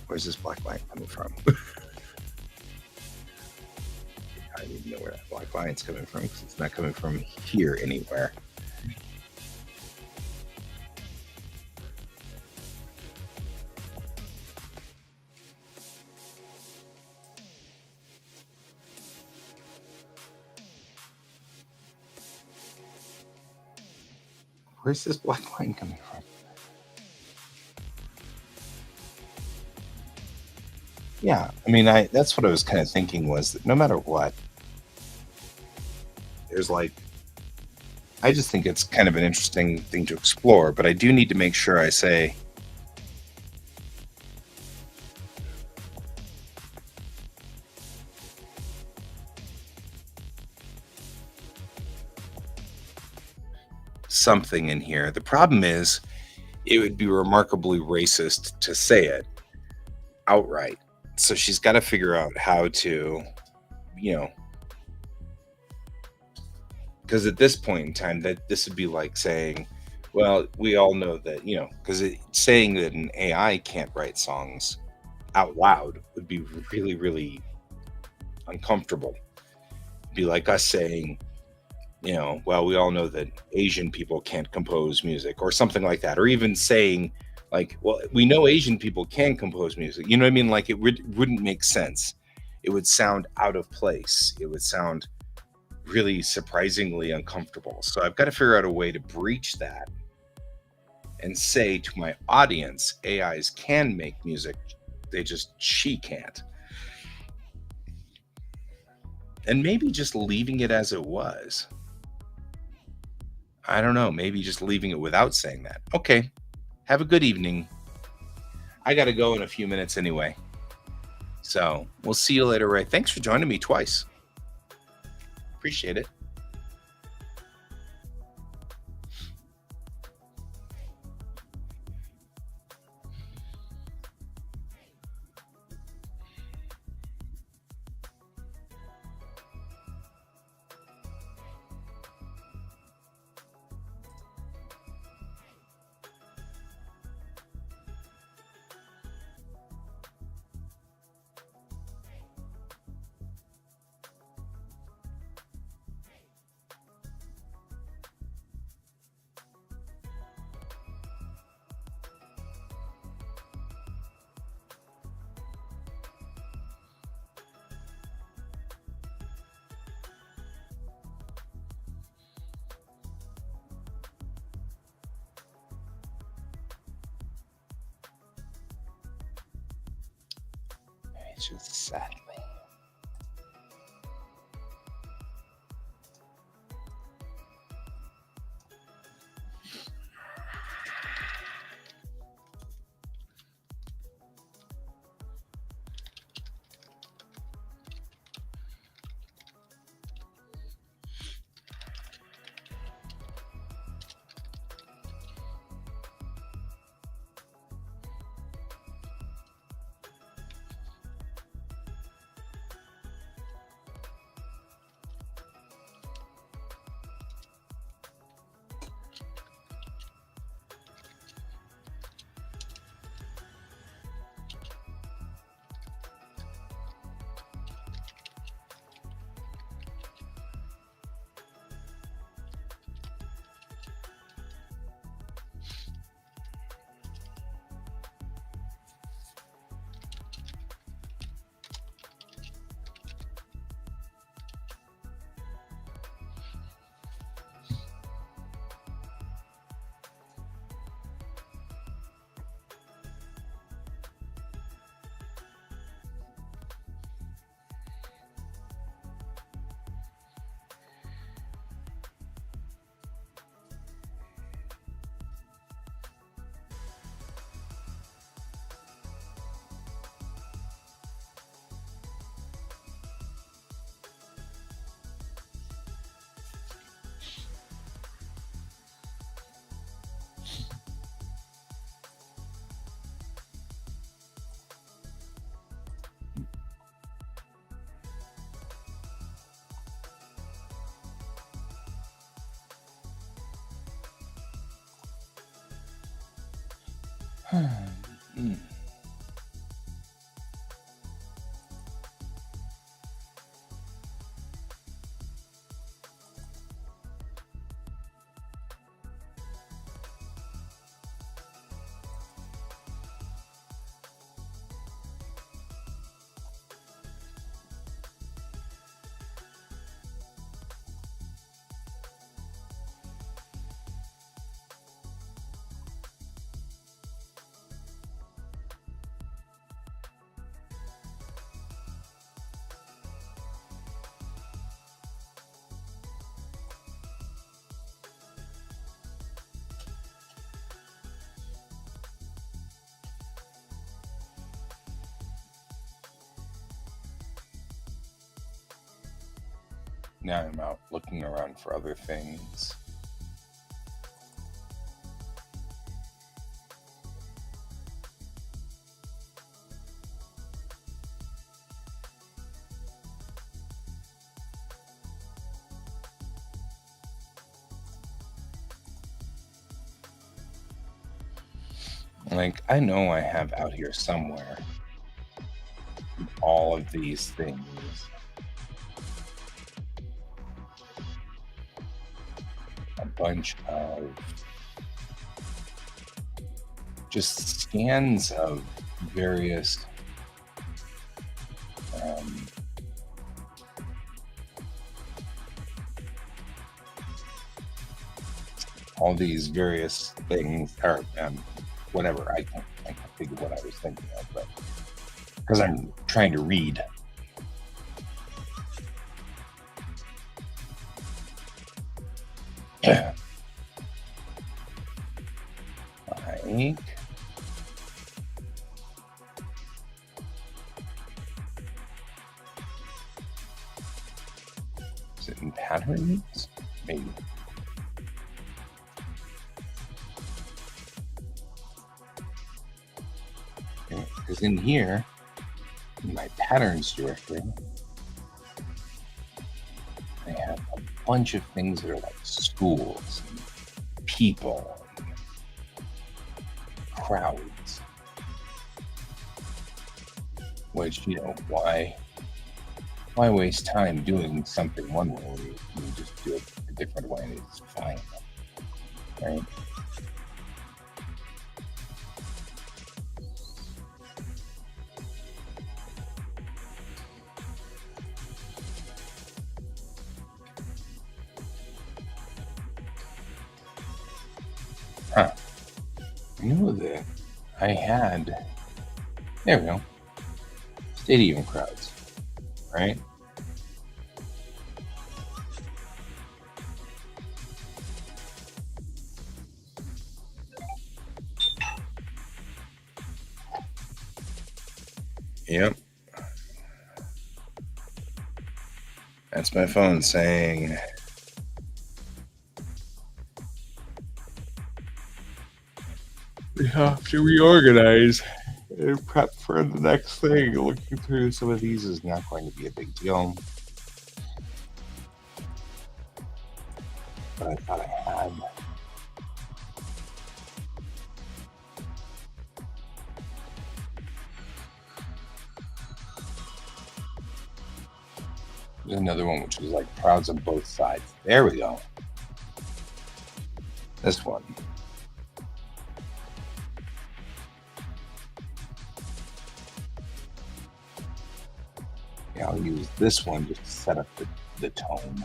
Where's this black line coming from? I don't even know where that black line's coming from because it's not coming from here anywhere. Where's this black line coming from? Yeah, I mean, that's what I was kind of thinking was that no matter what, there's like, I just think it's kind of an interesting thing to explore, but I do need to make sure I say, something in here. The problem is, it would be remarkably racist to say it outright. So she's got to figure out how to, because at this point in time, that this would be like saying, well, we all know that, because saying that an AI can't write songs out loud would be really, really uncomfortable. It'd be like us saying, well, we all know that Asian people can't compose music or something like that. Or even saying, like, well, we know Asian people can compose music. You know what I mean? Like, it wouldn't make sense. It would sound out of place. It would sound really surprisingly uncomfortable. So I've got to figure out a way to breach that and say to my audience, AIs can make music. She can't. And maybe just leaving it as it was. I don't know. Maybe just leaving it without saying that. Okay. Have a good evening. I got to go in a few minutes anyway. So we'll see you later, Ray. Thanks for joining me twice. Appreciate it. Just sadly. Mm. Now I'm out looking around for other things. Like, I know I have out here somewhere all of these things. A bunch of just scans of various all these various things, or whatever. I can't figure what I was thinking of, but because I'm trying to read. Like, is it in patterns? Maybe. Because in here, in my patterns directory, I have a bunch of things that are like schools, and people, and crowds. Which, why waste time doing something one way when you can just do it a different way and it's fine, right? Huh. I knew that I had, there we go, stadium crowds, right? Yep. That's my phone saying we have to reorganize and prep for the next thing. Looking through some of these is not going to be a big deal. But I thought I had. There's another one which is like crowds on both sides. There we go. This one. Yeah, I'll use this one just to set up the tone.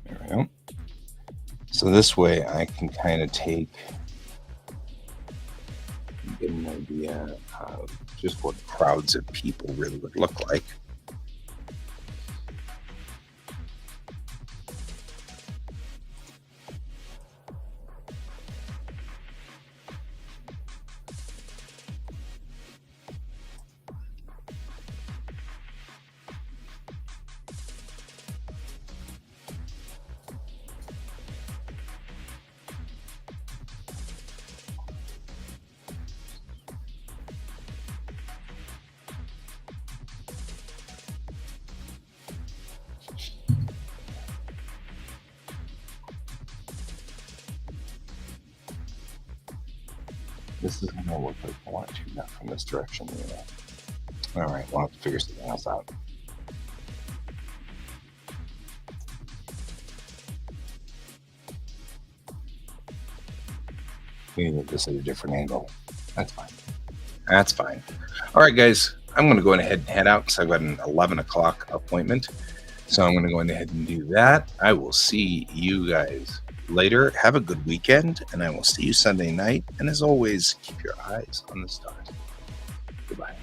There we go. So this way I can kind of get an idea of just what crowds of people really would look like. This is gonna look like I want to do that from this direction. All right, we'll have to figure something else out. We need this at a different angle. That's fine. That's fine. All right, guys, I'm going to go ahead and head out because I've got an 11 o'clock appointment. So I'm going to go ahead and do that. I will see you guys later. Have a good weekend, and I will see you Sunday night. And as always, keep your eyes on the stars. Goodbye.